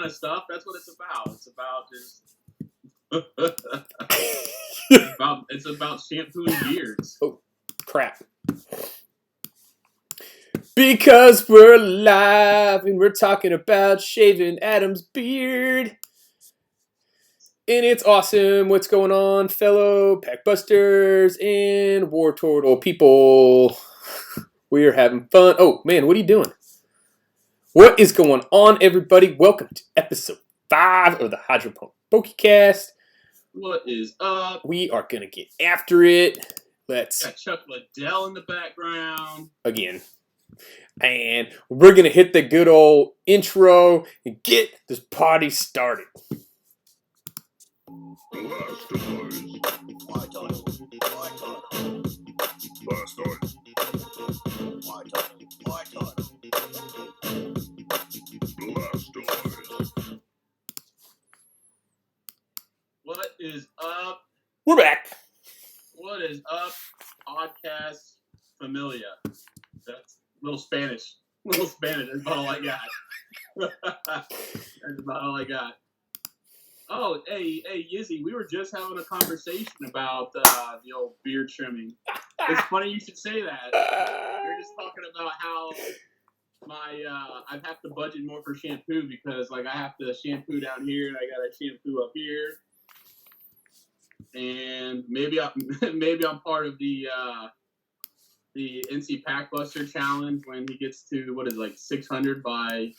kind of stuff. That's what it's about. It's about just it's about shampooing beards. Oh, crap. Because we're live and we're talking about shaving Adam's beard. And it's awesome. What's going on, fellow Packbusters and War Turtle people? We are having fun. Oh, man, what are you doing? What is going on, everybody? Welcome to episode 5 of the Hydro Pump Pokecast. What is up? We are going to get after it. Let's... Got Chuck Liddell in the background. Again. And we're going to hit the good old intro and get this party started. What is up? We're back. What is up, podcast familia? That's a little Spanish. That's about all I got. That's about all I got. Oh, hey, Yizzy, we were just having a conversation about the old beard trimming. It's funny you should say that. We were just talking about how I have to budget more for shampoo because, like, I have to shampoo down here and I got to shampoo up here. And maybe I'm part of the NC Packbuster challenge when he gets to 600 by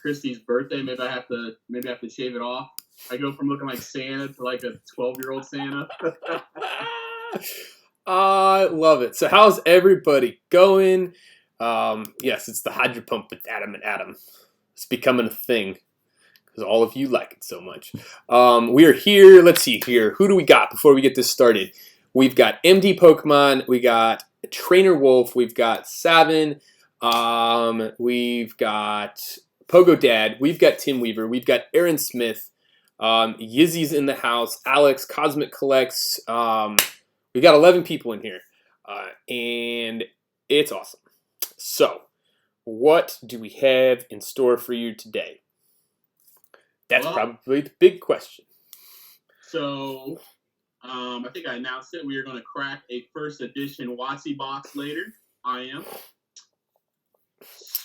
Christy's birthday. Maybe I have to shave it off. I go from looking like Santa to like a 12-year-old Santa. I love it. So how's everybody going? Yes, it's the Hydro Pump with Adam and Adam. It's becoming a thing because all of you like it so much. We are here. Let's see here. Who do we got before we get this started? We've got MD Pokemon. We got Trainer Wolf. We've got Savin. We've got Pogo Dad. We've got Tim Weaver. We've got Aaron Smith. Yizzy's in the house. Alex, Cosmic Collects. We got 11 people in here. And it's awesome. So, what do we have in store for you today? That's probably the big question. So, I think I announced it. We are going to crack a first edition WotC box later. I am.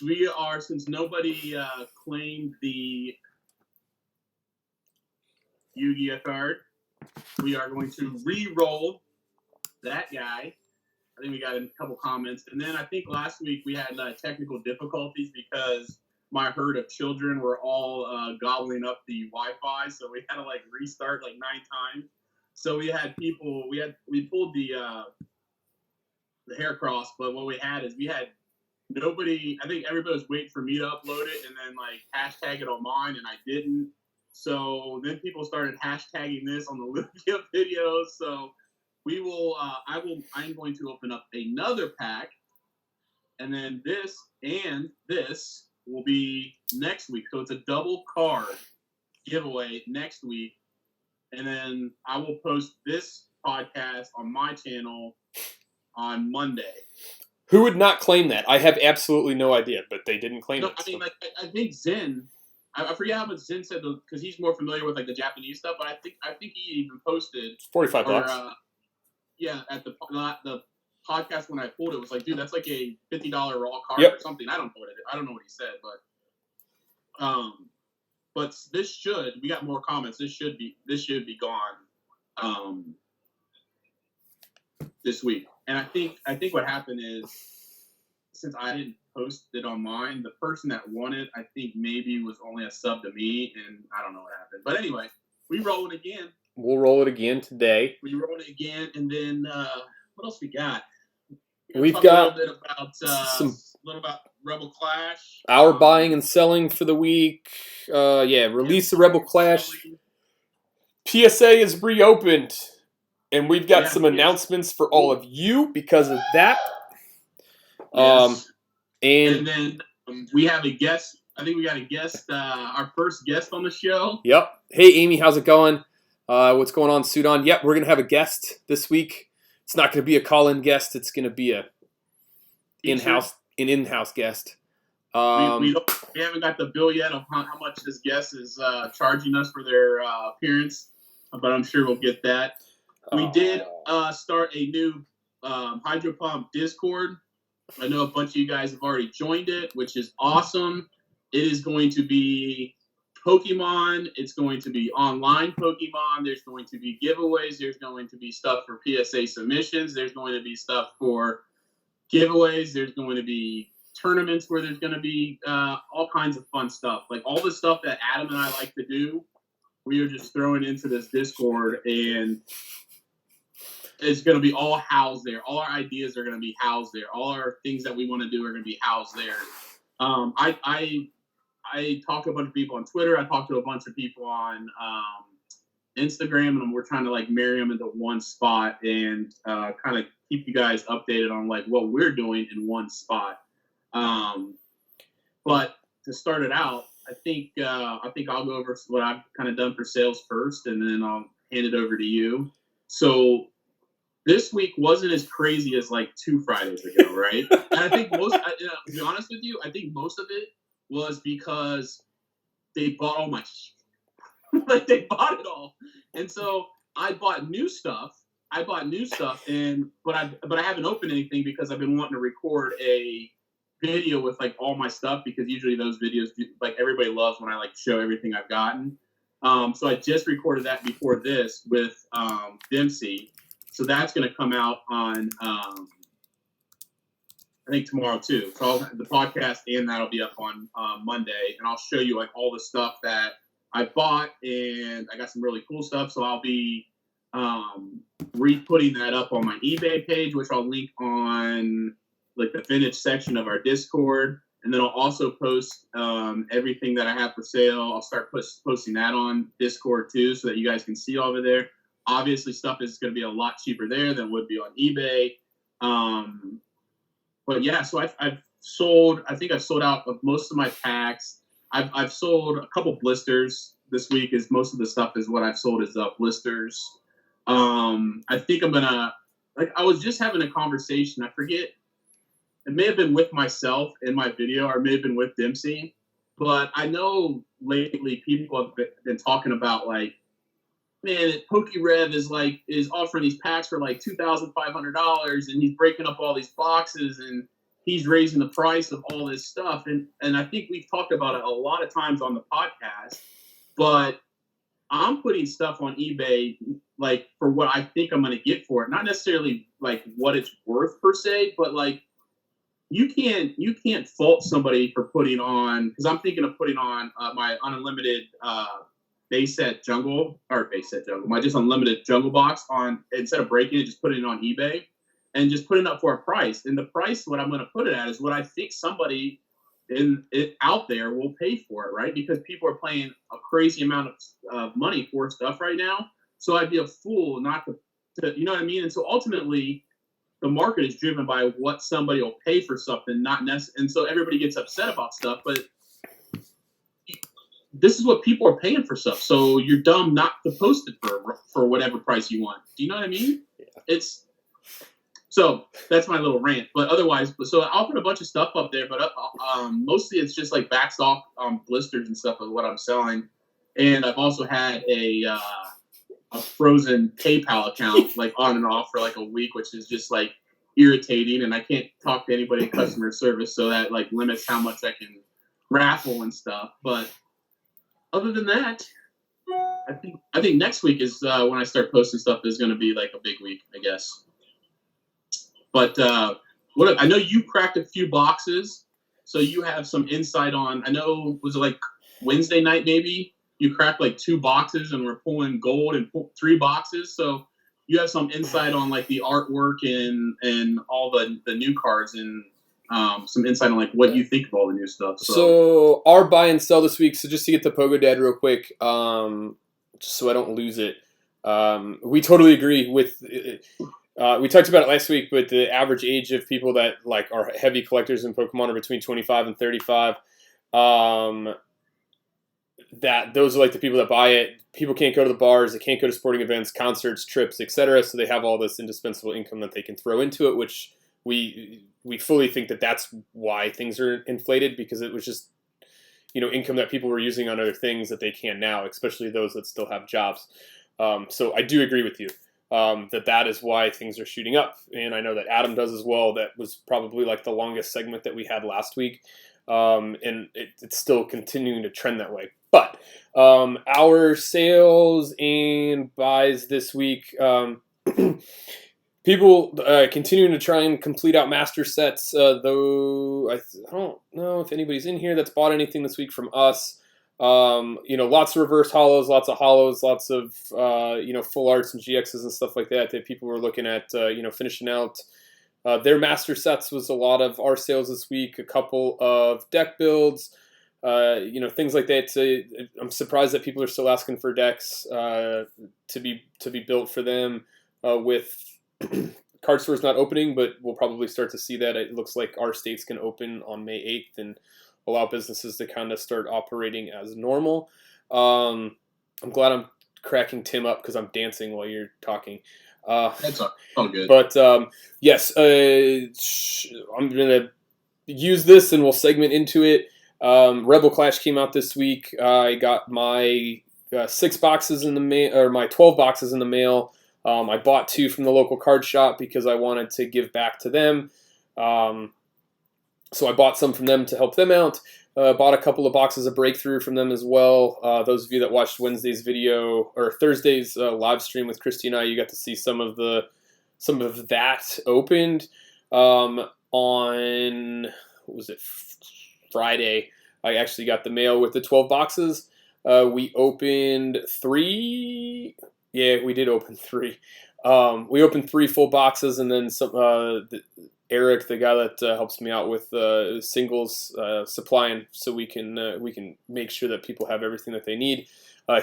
We are, since nobody claimed the Yu-Gi-Oh card, we are going to re-roll that guy. I think we got a couple comments. And then I think last week we had technical difficulties because my herd of children were all gobbling up the Wi-Fi. So we had to restart 9 times. So we had people, we pulled the hair cross, but what we had is we had nobody, I think everybody was waiting for me to upload it and then hashtag it on mine, and I didn't. So then people started hashtagging this on the Lugia videos. So we will, I'm going to open up another pack, and then this and this will be next week. So it's a double card giveaway next week. And then I will post this podcast on my channel on Monday. Who would not claim that? I have absolutely no idea, but they didn't claim it. I mean, I think Zen. I forget how much Zen said because he's more familiar with the Japanese stuff. But I think he even posted $45. Yeah, at the podcast when I pulled it was dude, that's a $50 raw card or something. I don't know what he said, but this we got more comments. This should be gone this week. And I think what happened is, since I didn't post it on mine, the person that won it, I think maybe was only a sub to me, and I don't know what happened. But anyway, we roll it again. We'll roll it again today. We roll it again, and then what else we got? We've got a little about Rebel Clash. Our buying and selling for the week. Release the Rebel Clash. PSA is reopened. And we've got some announcements for all of you because of that. Yes. And then we have a guest. I think we got a guest, our first guest on the show. Yep. Hey, Amy, how's it going? What's going on, Sudan? Yep, we're going to have a guest this week. It's not going to be a call-in guest. It's going to be a in-house guest. We don't We haven't got the bill yet of how much this guest is charging us for their appearance, but I'm sure we'll get that. We did start a new Hydro Pump Discord. I know a bunch of you guys have already joined it, which is awesome. It is going to be Pokemon. It's going to be online Pokemon. There's going to be giveaways. There's going to be stuff for PSA submissions. There's going to be stuff for giveaways. There's going to be tournaments where there's going to be all kinds of fun stuff. Like all the stuff that Adam and I like to do, we are just throwing into this Discord, and it's going to be all housed there. All our ideas are going to be housed there. All our things that we want to do are going to be housed there. I talked to a bunch of people on Twitter. I talked to a bunch of people on Instagram, and we're trying to like marry them into one spot and kind of keep you guys updated on like what we're doing in one spot. But to start it out, I think I'll go over what I've kind of done for sales first, and then I'll hand it over to you. So this week wasn't as crazy as like 2 Fridays ago, right? And I think to be honest with you, I think most of it was because they bought all my shit. Like they bought it all. And so I bought new stuff. But I haven't opened anything because I've been wanting to record a video with like all my stuff, because usually those videos, like everybody loves when I like show everything I've gotten. So I just recorded that before this with Dempsey. So that's going to come out on I think tomorrow too. So the podcast and that'll be up on Monday, and I'll show you like all the stuff that I bought, and I got some really cool stuff. So I'll be re-putting that up on my eBay page, which I'll link on like the vintage section of our Discord, and then I'll also post everything that I have for sale. I'll start posting that on Discord too, so that you guys can see over there. Obviously, stuff is going to be a lot cheaper there than would be on eBay. But yeah, so I've sold. I think I've sold out of most of my packs. I've sold a couple blisters this week. Is most of the stuff is what I've sold is blisters. I think I'm gonna I was just having a conversation. I forget. It may have been with myself in my video, or it may have been with Dempsey. But I know lately people have been talking about like, man, PokeRev is offering these packs for like $2,500, and he's breaking up all these boxes, and he's raising the price of all this stuff. And I think we've talked about it a lot of times on the podcast, but I'm putting stuff on eBay like for what I think I'm going to get for it, not necessarily like what it's worth per se, but like you can't fault somebody for putting on, because I'm thinking of putting on my unlimited base set jungle, my just unlimited jungle box on, instead of breaking it, just putting it on eBay and just putting it up for a price. And the price, what I'm going to put it at, is what I think somebody out there will pay for it, right? Because people are paying a crazy amount of money for stuff right now. So I'd be a fool not to, you know what I mean? And so ultimately, the market is driven by what somebody will pay for something, not necessarily. And so everybody gets upset about stuff, but this is what people are paying for stuff. So you're dumb not to post it for whatever price you want. Do you know what I mean? Yeah. So that's my little rant. But otherwise, so I'll put a bunch of stuff up there, but mostly it's just like backstock blisters and stuff of what I'm selling. And I've also had a frozen PayPal account like on and off for like a week, which is just like irritating. And I can't talk to anybody in customer service, so that like limits how much I can raffle and stuff. But other than that, I think next week is when I start posting stuff is going to be like a big week, I guess. But I know you cracked a few boxes, so you have some insight on. I know, was it like Wednesday night maybe? You cracked like 2 boxes and we're pulling gold and 3 boxes. So you have some insight on like the artwork and all the new cards, and some insight on like what you think of all the new stuff. So our buy and sell this week. So just to get the Pogo Dad real quick, just so I don't lose it. We totally agree with. We talked about it last week, but the average age of people that like are heavy collectors in Pokemon are between 25 and 35. That those are like the people that buy it. People can't go to the bars, they can't go to sporting events, concerts, trips, etc. So they have all this indispensable income that they can throw into it, which we fully think that that's why things are inflated, because it was just income that people were using on other things that they can now, especially those that still have jobs. So I do agree with you that is why things are shooting up, and I know that Adam does as well. That was probably like the longest segment that we had last week, and it's still continuing to trend that way. But our sales and buys this week, people continuing to try and complete out master sets, though I don't know if anybody's in here that's bought anything this week from us. Lots of reverse hollows, lots of full arts and GXs and stuff like that people were looking at, finishing out. Their master sets was a lot of our sales this week, a couple of deck builds, things like that. I'm surprised that people are still asking for decks to be built for them with card stores not opening, but we'll probably start to see that. It looks like our states can open on May 8th and allow businesses to kind of start operating as normal. I'm glad I'm cracking Tim up because I'm dancing while you're talking. That's all good. But yes, I'm gonna use this and we'll segment into it. Rebel Clash came out this week. I got my 6 boxes in the mail, or my 12 boxes in the mail. I bought 2 from the local card shop because I wanted to give back to them. So I bought some from them to help them out. Bought a couple of boxes of Breakthrough from them as well. Those of you that watched Wednesday's video or Thursday's live stream with Christy and I, you got to see some of that opened. On what was it, Friday? I actually got the mail with the 12 boxes. We opened 3. Yeah, we did open 3. We opened 3 full boxes, and then some. Eric, the guy that helps me out with singles supplying, so we can make sure that people have everything that they need.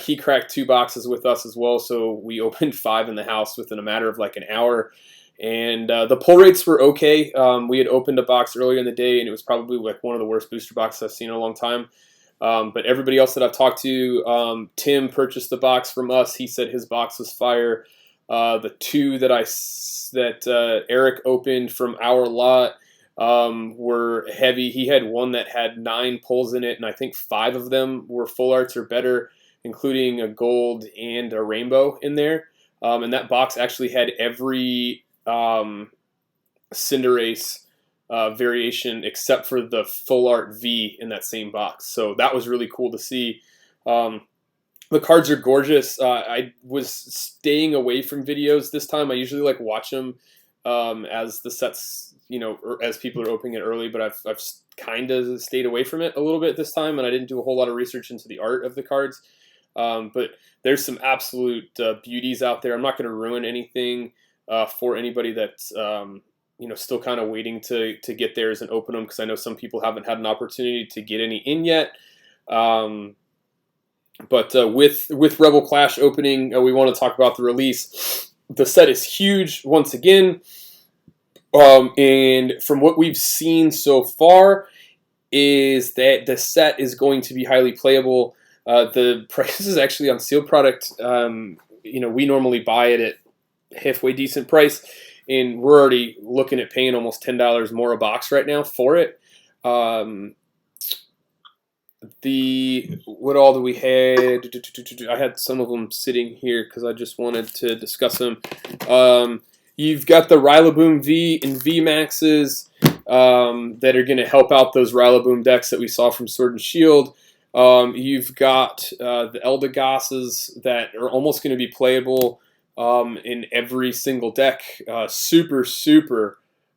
He cracked 2 boxes with us as well, so we opened 5 in the house within a matter of like an hour. And the pull rates were okay. We had opened a box earlier in the day, and it was probably like one of the worst booster boxes I've seen in a long time. But everybody else that I've talked to, Tim purchased the box from us. He said his box was fire. The 2 that Eric opened from our lot were heavy. He had one that had 9 pulls in it, and I think 5 of them were full arts or better, including a gold and a rainbow in there. And that box actually had every Cinderace variation except for the full art V in that same box. So that was really cool to see. The cards are gorgeous. I was staying away from videos this time. I usually like watch them as the sets, or as people are opening it early, but I've kind of stayed away from it a little bit this time, and I didn't do a whole lot of research into the art of the cards. But there's some absolute beauties out there. I'm not going to ruin anything for anybody that's still kind of waiting to get theirs and open them, because I know some people haven't had an opportunity to get any in yet. But with Rebel Clash opening, we want to talk about the release. The set is huge once again, and from what we've seen so far, is that the set is going to be highly playable. The price is actually on sealed product. We normally buy it at halfway decent price, and we're already looking at paying almost $10 more a box right now for it. What all do we had? I had some of them sitting here because I just wanted to discuss them. You've got the Rillaboom V and V Maxes that are going to help out those Rillaboom decks that we saw from Sword and Shield. You've got the Eldegosses that are almost going to be playable in every single deck. Super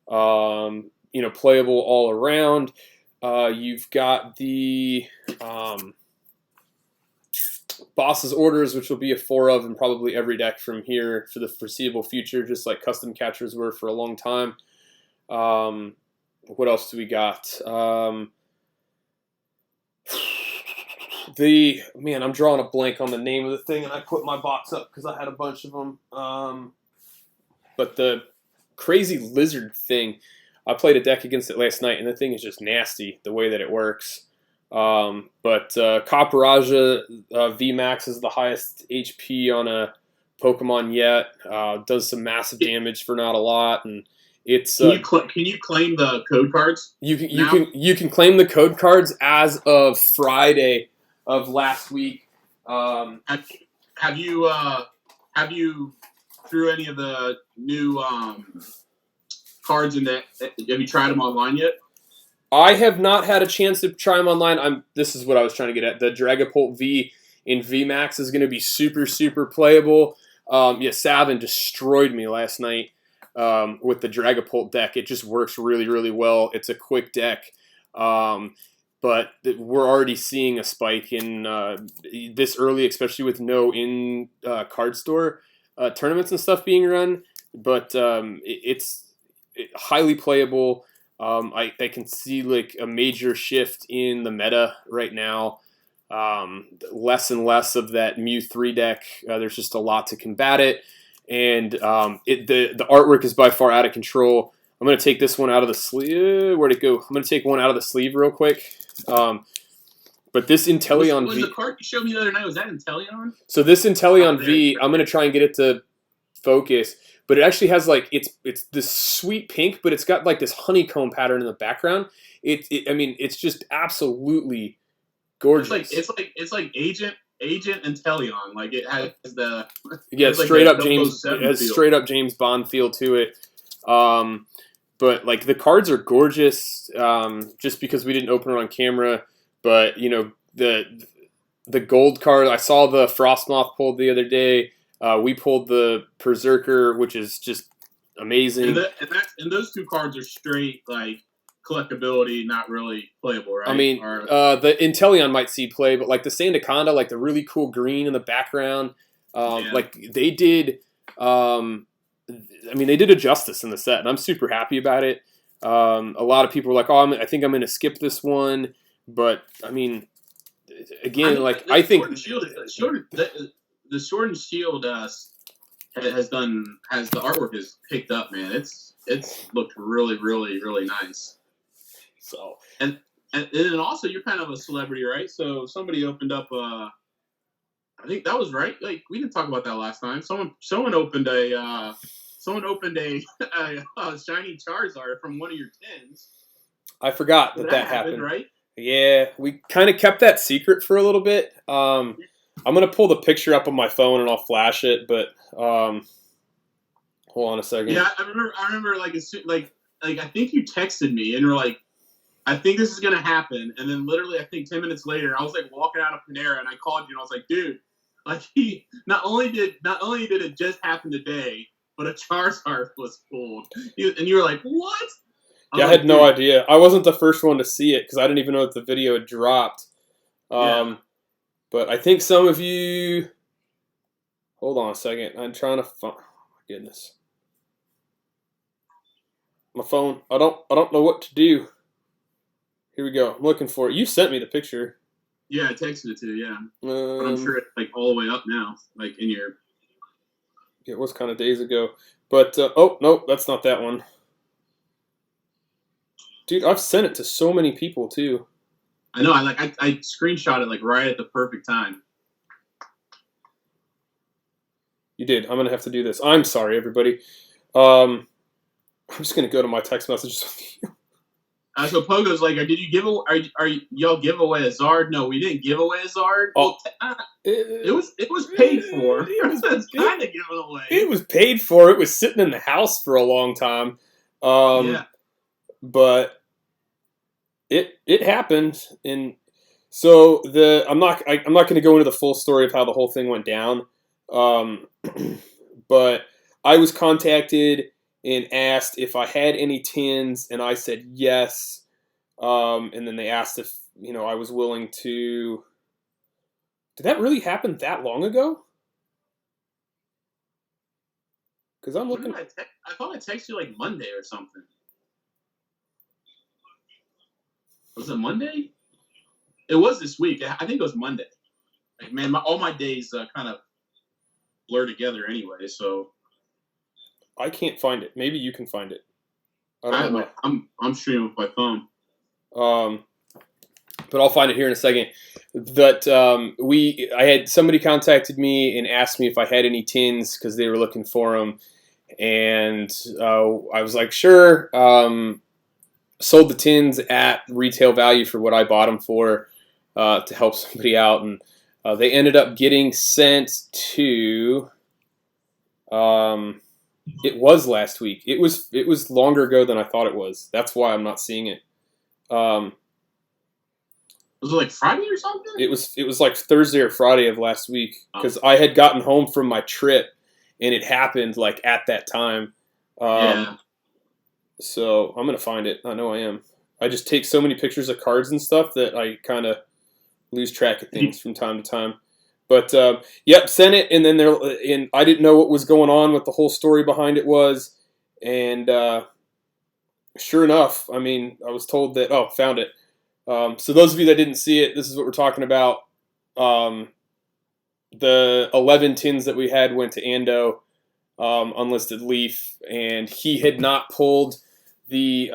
playable all around. You've got the Boss's Orders, which will be a 4 of in probably every deck from here for the foreseeable future, just like Custom Catchers were for a long time. What else do we got? I'm drawing a blank on the name of the thing, and I put my box up because I had a bunch of them. But the crazy lizard thing, I played a deck against it last night, and the thing is just nasty the way that it works. But Copperaja VMAX is the highest HP on a Pokemon yet. Does some massive damage for not a lot, and It's Can you claim the code cards? you can claim the code cards as of Friday of last week. Have you through any of the new cards in that? Have you tried them online yet? I have not had a chance to try them online. This is what I was trying to get at. The Dragapult V in VMAX is going to be super, super playable. Savin destroyed me last night with the Dragapult deck. It just works really, really well. It's a quick deck. But we're already seeing a spike in this early, especially with no in card store tournaments and stuff being run. But it's highly playable. I can see like a major shift in the meta right now. Less and less of that Mew 3 deck. There's just a lot to combat it, and the artwork is by far out of control. I'm gonna take this one out of the sleeve. Where'd it go? I'm gonna take one out of the sleeve real quick. But this Inteleon was V. the card you showed me the other night, was that Inteleon? So this Inteleon V, I'm gonna try and get it to focus. But it actually has like it's this sweet pink, but it's got like this honeycomb pattern in the background. I mean, it's just absolutely gorgeous. It's like Agent Inteleon. Like it has the straight like up James. It has feel. straight up James Bond feel to it. But like the cards are gorgeous. Just because we didn't open it on camera, but you know the gold card. I saw the Frostmoth pulled the other day. We pulled the Berserker, which is just amazing. And those two cards are straight like collectability, not really playable, right? I mean, the Inteleon might see play, but like the Sandaconda, like the really cool green in the background, like they did. I mean, they did a justice in the set, and I'm super happy about it. A lot of people are like, "Oh, I think I'm going to skip this one," but I mean, again, I think the Sword and Shield has the artwork is picked up, man. It's looked really, really, really nice. So and then also you're kind of a celebrity, right? So somebody opened up I think that was right. Like we didn't talk about that last time. Someone opened a shiny Charizard from one of your tins. I forgot that happened. Right? Yeah, we kind of kept that secret for a little bit. I'm gonna pull the picture up on my phone and I'll flash it, but hold on a second. Yeah, I remember like I think you texted me and you're like, I think this is gonna happen, and then literally I think 10 minutes later I was like walking out of Panera and I called you and I was like, dude, like he not only did it just happen today, but a Charizard was pulled, and you were like, what? I had no idea. I wasn't the first one to see it because I didn't even know that the video had dropped. But I think some of you. Hold on a second. I'm trying to find. Oh my goodness. My phone. I don't know what to do. Here we go. I'm looking for it. You sent me the picture. Yeah, I texted it to you. Yeah, but I'm sure it's like all the way up now, like in your. It was kind of days ago, but oh no, that's not that one. Dude, I've sent it to so many people too. I know. I screenshot it like right at the perfect time. You did. I'm gonna have to do this. I'm sorry, everybody. I'm just gonna go to my text messages with you. So Pogo's like, did you give away? Are y'all give away a Zard? No, we didn't give away a Zard. Oh, it was paid for. It was kind of given away. It was paid for. It was sitting in the house for a long time. Yeah. But it happened, and so I'm not going to go into the full story of how the whole thing went down. But I was contacted and asked if I had any tins, and I said yes. And then they asked if I was willing to. Did that really happen that long ago? Because I'm looking. I thought I texted you like Monday or something. Was it Monday? It was this week. I think it was Monday. Like, man, all my days kind of blur together anyway. So I can't find it. Maybe you can find it. I don't know. I'm streaming with my phone. But I'll find it here in a second. That I had somebody contacted me and asked me if I had any tins because they were looking for them, and I was like, sure. Sold the tins at retail value for what I bought them for to help somebody out, and they ended up getting sent to. It was last week. It was longer ago than I thought it was. That's why I'm not seeing it. Was it like Friday or something? It was like Thursday or Friday of last week because I had gotten home from my trip and it happened like at that time. Yeah. So I'm gonna find it. I know I am. I just take so many pictures of cards and stuff that I kind of lose track of things from time to time. But yep, sent it, and then and I didn't know what was going on, what the whole story behind it was, and sure enough, I mean, I was told that found it. So those of you that didn't see it, this is what we're talking about. The 11 tins that we had went to Ando, unlisted leaf, and he had not pulled the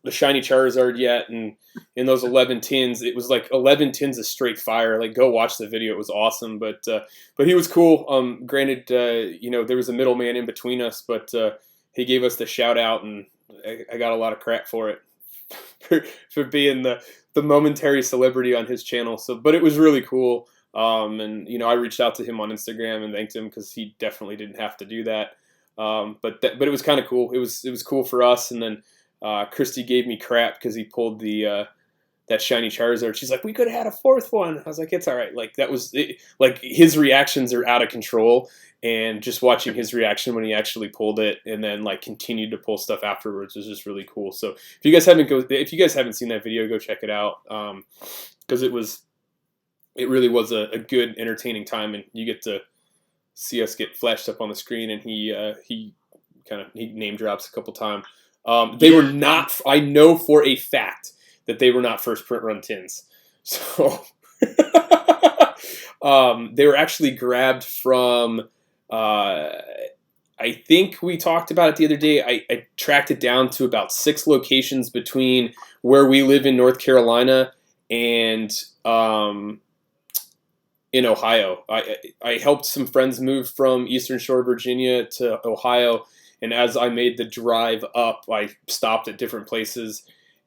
shiny Charizard yet, and in those 11 tins, it was like 11 tins of straight fire. Like, go watch the video; it was awesome. But he was cool. Granted, there was a middleman in between us, but he gave us the shout out, and I got a lot of crap for it for being the momentary celebrity on his channel. So, but it was really cool. And I reached out to him on Instagram and thanked him because he definitely didn't have to do that. But it was kind of cool. It was cool for us, and then. Christy gave me crap because he pulled that shiny Charizard. She's like, we could have had a fourth one. I was like, it's all right. Like that was it. Like his reactions are out of control, and just watching his reaction when he actually pulled it, and then like continued to pull stuff afterwards was just really cool. So if you guys haven't seen that video, go check it out because it really was a good entertaining time, and you get to see us get flashed up on the screen, and he name drops a couple times. They were not. I know for a fact that they were not first print run tins. So they were actually grabbed from. I think we talked about it the other day. I tracked it down to about 6 locations between where we live in North Carolina and in Ohio. I helped some friends move from Eastern Shore, Virginia to Ohio. And as I made the drive up, I stopped at different places,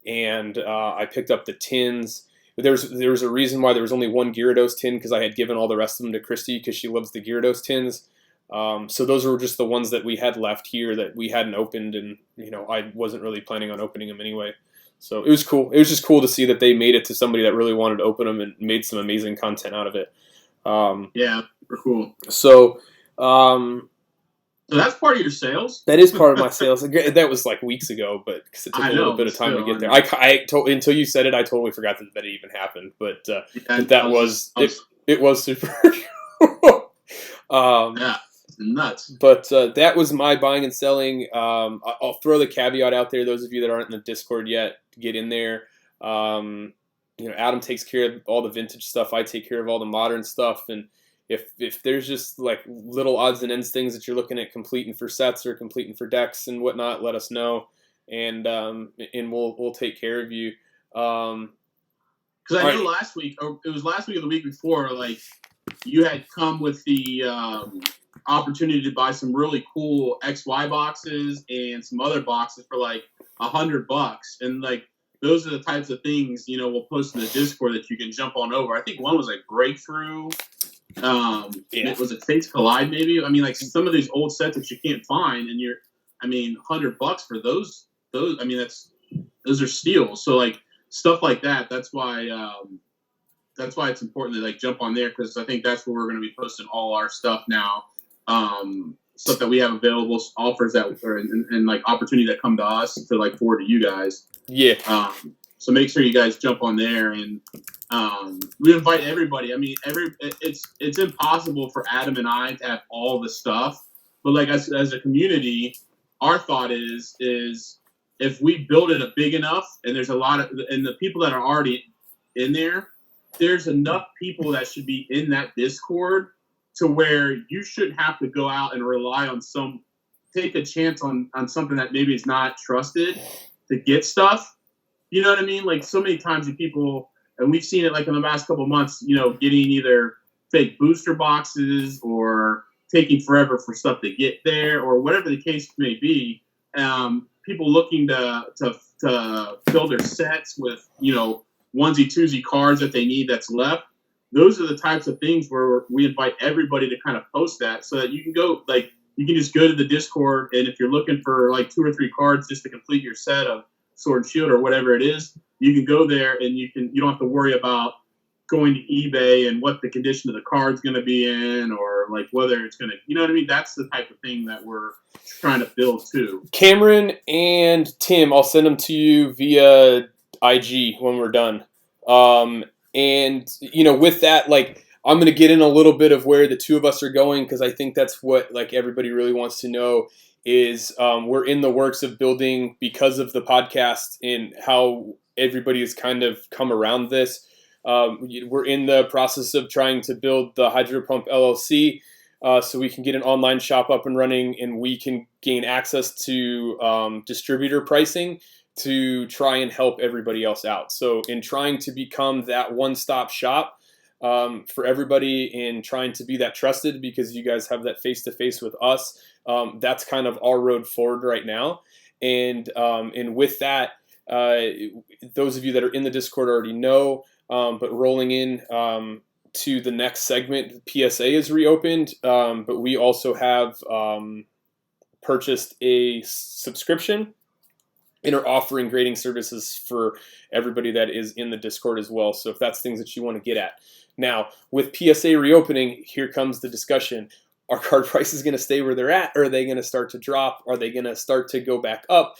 and I picked up the tins. There was a reason why there was only one Gyarados tin because I had given all the rest of them to Christy because she loves the Gyarados tins. So those were just the ones that we had left here that we hadn't opened, and I wasn't really planning on opening them anyway. So it was cool. It was just cool to see that they made it to somebody that really wanted to open them and made some amazing content out of it. Yeah, super cool. So that's part of your sales? That is part of my sales. That was like weeks ago, but because it took a little bit of time to get there. Until you said it, I totally forgot that it even happened. But it was super. Yeah, nuts. But that was my buying and selling. I'll throw the caveat out there. Those of you that aren't in the Discord yet, get in there. Adam takes care of all the vintage stuff. I take care of all the modern stuff, and if there's just like little odds and ends things that you're looking at completing for sets or completing for decks and whatnot, let us know, and we'll take care of you. Because I know last week, or it was last week or the week before, like you had come with the opportunity to buy some really cool XY boxes and some other boxes for like $100, and like those are the types of things we'll post in the Discord that you can jump on over. I think one was like Breakthrough. Was it Fates Collide maybe? I mean, like some of these old sets that you can't find, and $100 for those. I mean, those are steals. So like stuff like that. That's why it's important to like jump on there, because I think that's where we're going to be posting all our stuff now. Stuff that we have available, offers that and like opportunity that come to us to like forward to you guys. Yeah. So make sure you guys jump on there, and we invite everybody. I mean, it's impossible for Adam and I to have all the stuff, but like as a community, our thought is if we build it big enough, and there's a lot of, and the people that are already in there, there's enough people that should be in that Discord to where you shouldn't have to go out and rely on take a chance on something that maybe is not trusted to get stuff. You know what I mean? Like so many times people, and we've seen it like in the last couple of months, getting either fake booster boxes or taking forever for stuff to get there, or whatever the case may be. People looking to fill their sets with, onesie twosie cards that they need that's left. Those are the types of things where we invite everybody to kind of post that, so that you can go, like, you can just go to the Discord, and if you're looking for like 2 or 3 cards just to complete your set of Sword and Shield or whatever it is, you can go there and you don't have to worry about going to eBay and what the condition of the card's going to be in, or like whether it's going to, you know what I mean? That's the type of thing that we're trying to build too. Cameron and Tim, I'll send them to you via IG when we're done. And with that, like, I'm going to get in a little bit of where the two of us are going, because I think that's what, like, everybody really wants to know is we're in the works of building, because of the podcast and how everybody has kind of come around this. We're in the process of trying to build the Hydro Pump LLC, so we can get an online shop up and running, and we can gain access to distributor pricing to try and help everybody else out. So in trying to become that one-stop shop for everybody, and trying to be that trusted, because you guys have that face-to-face with us, that's kind of our road forward right now. And with that, those of you that are in the Discord already know, but rolling in to the next segment, PSA is reopened, but we also have purchased a subscription and are offering grading services for everybody that is in the Discord as well. So if that's things that you want to get at. Now, with PSA reopening, here comes the discussion. Are card prices going to stay where they're at? Or are they going to start to drop? Are they going to start to go back up?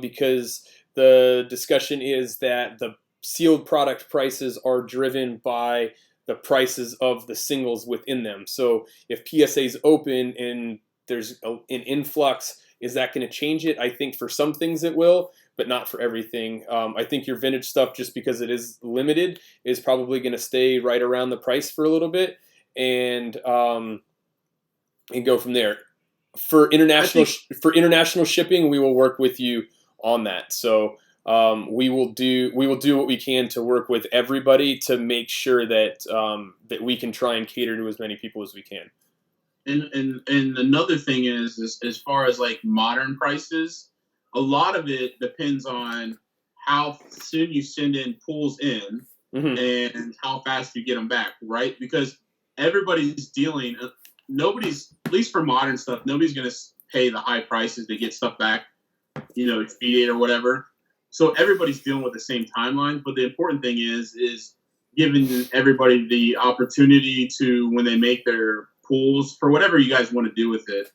Because the discussion is that the sealed product prices are driven by the prices of the singles within them. So if PSA is open and there's an influx, is that going to change it? I think for some things it will, but not for everything. I think your vintage stuff, just because it is limited, is probably going to stay right around the price for a little bit, and go from there. For international shipping, we will work with you on that. So we will do what we can to work with everybody to make sure that that we can try and cater to as many people as we can. And another thing is as far as like modern prices, a lot of it depends on how soon you send in pools in, mm-hmm. and how fast you get them back, right? Because everybody's dealing, nobody's, at least for modern stuff, nobody's going to pay the high prices to get stuff back, expedite or whatever. So everybody's dealing with the same timelines. But the important thing is giving everybody the opportunity to, when they make their pools, for whatever you guys want to do with it,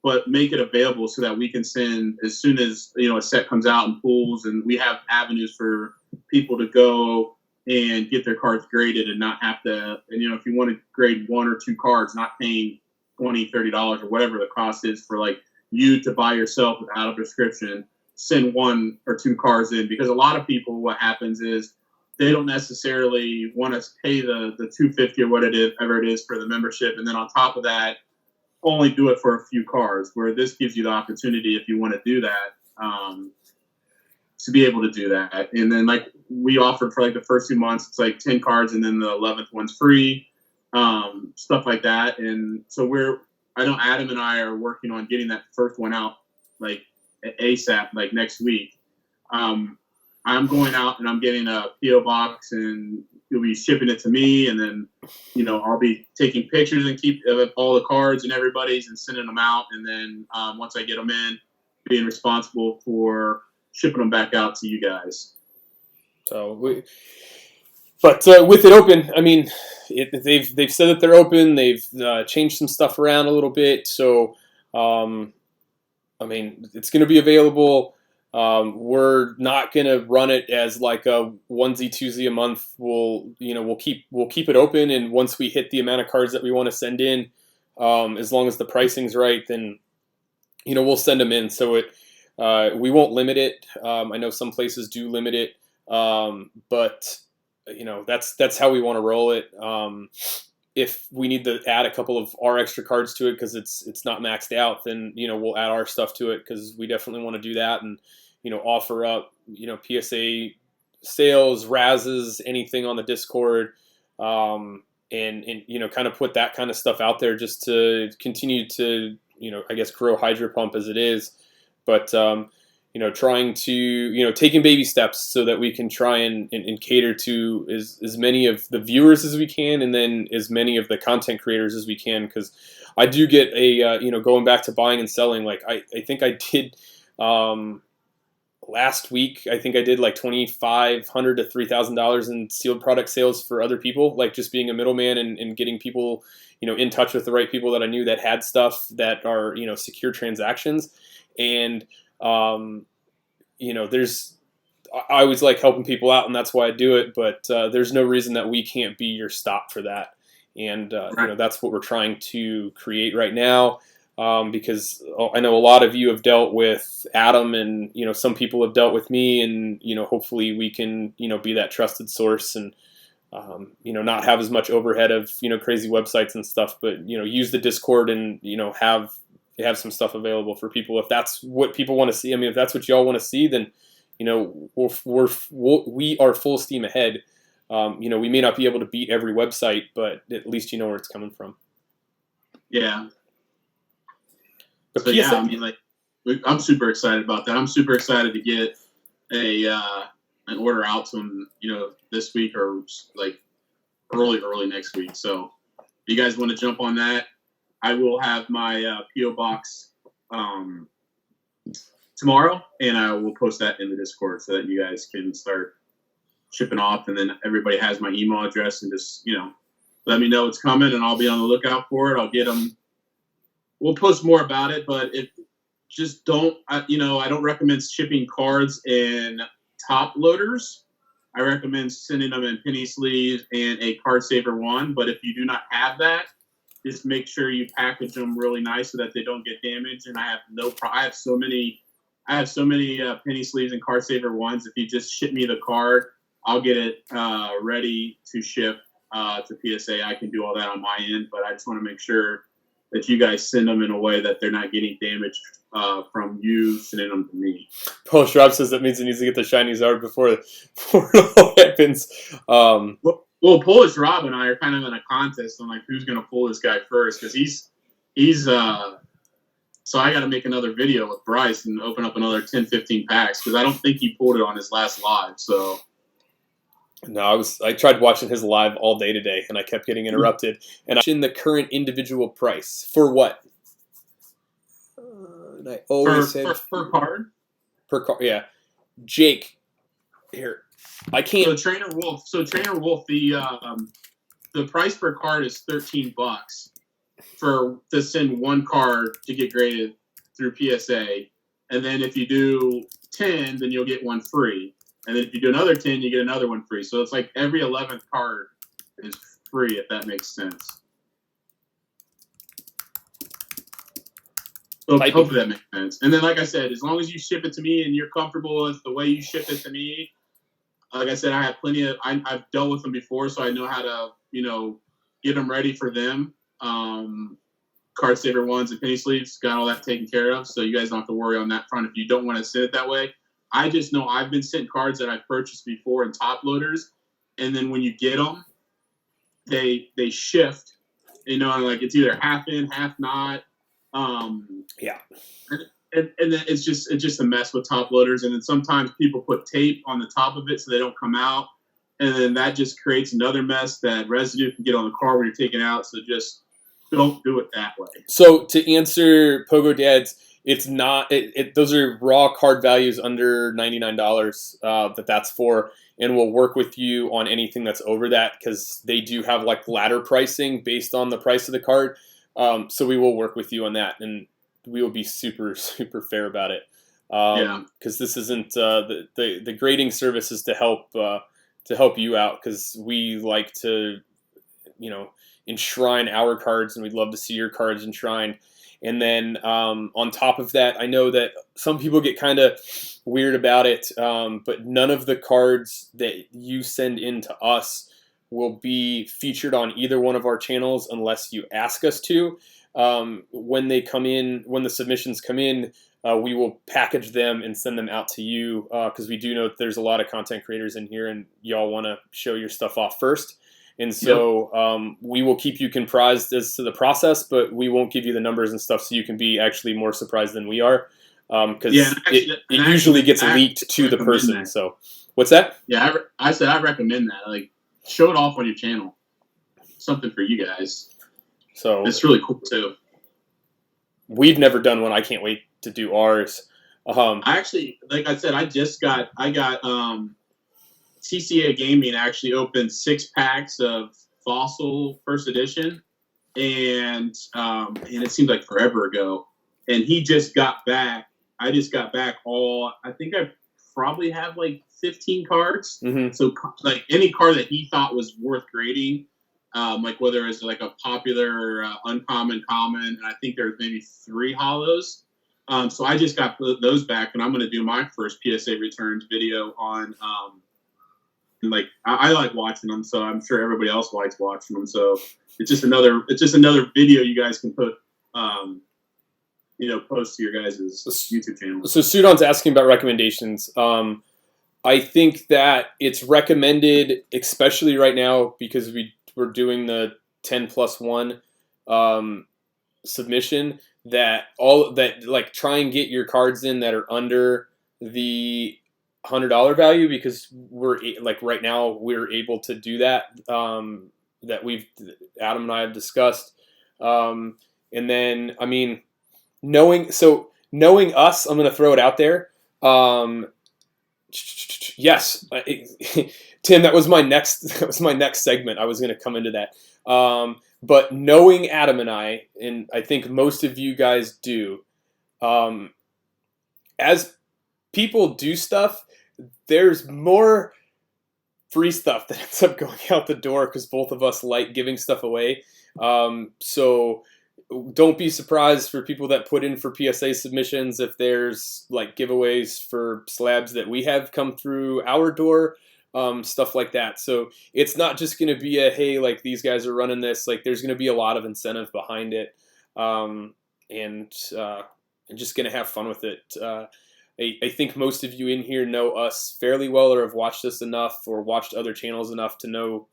but make it available so that we can send as soon as a set comes out in pools, and we have avenues for people to go and get their cards graded and not have to, and if you want to grade 1 or 2 cards, not paying $20-$30 or whatever the cost is for like you to buy yourself without a prescription, send 1 or 2 cards in. Because a lot of people, what happens is they don't necessarily want to pay the $250 or whatever it is for the membership, and then on top of that, only do it for a few cards. Where this gives you the opportunity, if you want to do that, to be able to do that. And then like we offered for like the first 2 months, it's like 10 cards, and then the 11th one's free, stuff like that. And so I know Adam and I are working on getting that first one out like ASAP, like next week. I'm going out and I'm getting a PO box, and you'll be shipping it to me, and then I'll be taking pictures and keep all the cards and everybody's and sending them out, and then once I get them in, being responsible for shipping them back out to you guys. So with it open, I mean, they've said that they're open. They've changed some stuff around a little bit, so I mean, it's going to be available. We're not going to run it as like a onesie twosie a month. We'll keep it open, and once we hit the amount of cards that we want to send in, as long as the pricing's right, then we'll send them in. So we won't limit it. I know some places do limit it, but that's how we want to roll it. If we need to add a couple of our extra cards to it because it's not maxed out, then we'll add our stuff to it, because we definitely want to do that, and offer up PSA sales, razzes, anything on the Discord. kind of put that kind of stuff out there just to continue to, I guess, grow Hydro Pump as it is. But, trying to, taking baby steps so that we can try and cater to as many of the viewers as we can, and then as many of the content creators as we can. Because I do get going back to buying and selling, like I think I did last week, I think I did like $2,500 to $3,000 in sealed product sales for other people, like just being a middleman and getting people, in touch with the right people that I knew that had stuff that are, secure transactions. And, I always like helping people out, and that's why I do it. But there's no reason that we can't be your stop for that. And, Right. that's what we're trying to create right now. Because I know a lot of you have dealt with Adam, and some people have dealt with me, and hopefully we can be that trusted source, and not have as much overhead of crazy websites and stuff, but use the Discord, and have some stuff available for people if that's what people want to see. I mean, if that's what y'all want to see, then we are full steam ahead. We may not be able to beat every website, but at least you know where it's coming from. Yeah. But So yeah, I mean, like, I'm super excited about that. I'm super excited to get an order out to them, this week or like early next week. So if you guys want to jump on that, I will have my PO box tomorrow, and I will post that in the Discord so that you guys can start shipping off, and then everybody has my email address, and just let me know it's coming, and I'll be on the lookout for it. I'll get them. We'll post more about it, but just don't, I don't recommend shipping cards in top loaders. I recommend sending them in penny sleeves and a card saver one. But if you do not have that, just make sure you package them really nice so that they don't get damaged. And I have I have so many penny sleeves and card saver ones. If you just ship me the card, I'll get it ready to ship to PSA. I can do all that on my end, but I just want to make sure that you guys send them in a way that they're not getting damaged from you sending them to me. Polish Rob says that means he needs to get the shiny Zard before it all happens. Well, Polish Rob and I are kind of in a contest on like who's going to pull this guy first, because he's so I got to make another video with Bryce and open up another 10, 15 packs, because I don't think he pulled it on his last live. So. No, I tried watching his live all day today, and I kept getting interrupted. And I mentioned the current individual price for what? And I always said per card. Per card, yeah. Jake, here, I can't. So Trainer Wolf, the price per card is $13 to send one card to get graded through PSA, and then if you do 10, then you'll get one free. And then if you do another 10, you get another one free. So it's like every 11th card is free, if that makes sense. So hopefully that makes sense. And then, like I said, as long as you ship it to me and you're comfortable with the way you ship it to me, like I said, I have plenty of. I've dealt with them before, so I know how to, get them ready for them. Card saver ones and penny sleeves, got all that taken care of. So you guys don't have to worry on that front if you don't want to send it that way. I just know I've been sent cards that I've purchased before in top loaders, and then when you get them, they shift. Like it's either half in, half not. Yeah. And then it's just a mess with top loaders. And then sometimes people put tape on the top of it so they don't come out, and then that just creates another mess that residue can get on the car when you're taking out. So just don't do it that way. So to answer Pogo Dad's, it's not. Those are raw card values under $99 that's for, and we'll work with you on anything that's over that, because they do have like ladder pricing based on the price of the card. So we will work with you on that, and we will be super fair about it. Because this isn't the grading service is to help you out, because we like to enshrine our cards, and we'd love to see your cards enshrined. And then on top of that, I know that some people get kind of weird about it, but none of the cards that you send in to us will be featured on either one of our channels unless you ask us to. When they come in, when the submissions come in, we will package them and send them out to you, because we do know that there's a lot of content creators in here, and y'all want to show your stuff off first. And so we will keep you comprised as to the process, but we won't give you the numbers and stuff so you can be actually more surprised than we are. Because it usually gets leaked to the person. That. So what's that? Yeah, I said I recommend that. Like, show it off on your channel. Something for you guys. So it's really cool too. We've never done one. I can't wait to do ours. I actually, like I said, I got TCA Gaming actually opened 6 packs of Fossil First Edition, and it seemed like forever ago. And he just got back. I just got back all. I think I probably have like 15 cards. Mm-hmm. So like any card that he thought was worth grading, like whether it's like a popular, uncommon, common, and I think there's maybe 3 hollows. So I just got those back, and I'm going to do my first PSA returns video on. Like I like watching them, so I'm sure everybody else likes watching them. So it's just another video you guys can put, post to your guys' YouTube channel. So Sudon's asking about recommendations. I think that it's recommended, especially right now, because we're doing the 10+1 submission. That like try and get your cards in that are under the $100 value, because we're like right now we're able to do that. That Adam and I have discussed, and then I mean, knowing us, I'm going to throw it out there. Yes, Tim, that was my next segment. I was going to come into that. But knowing Adam and I think most of you guys do, as people do stuff, there's more free stuff that ends up going out the door because both of us like giving stuff away. So don't be surprised for people that put in for PSA submissions if there's like giveaways for slabs that we have come through our door. Stuff like that. So it's not just going to be a, hey, like these guys are running this. Like there's going to be a lot of incentive behind it, and just going to have fun with it. I think most of you in here know us fairly well, or have watched us enough, or watched other channels enough to know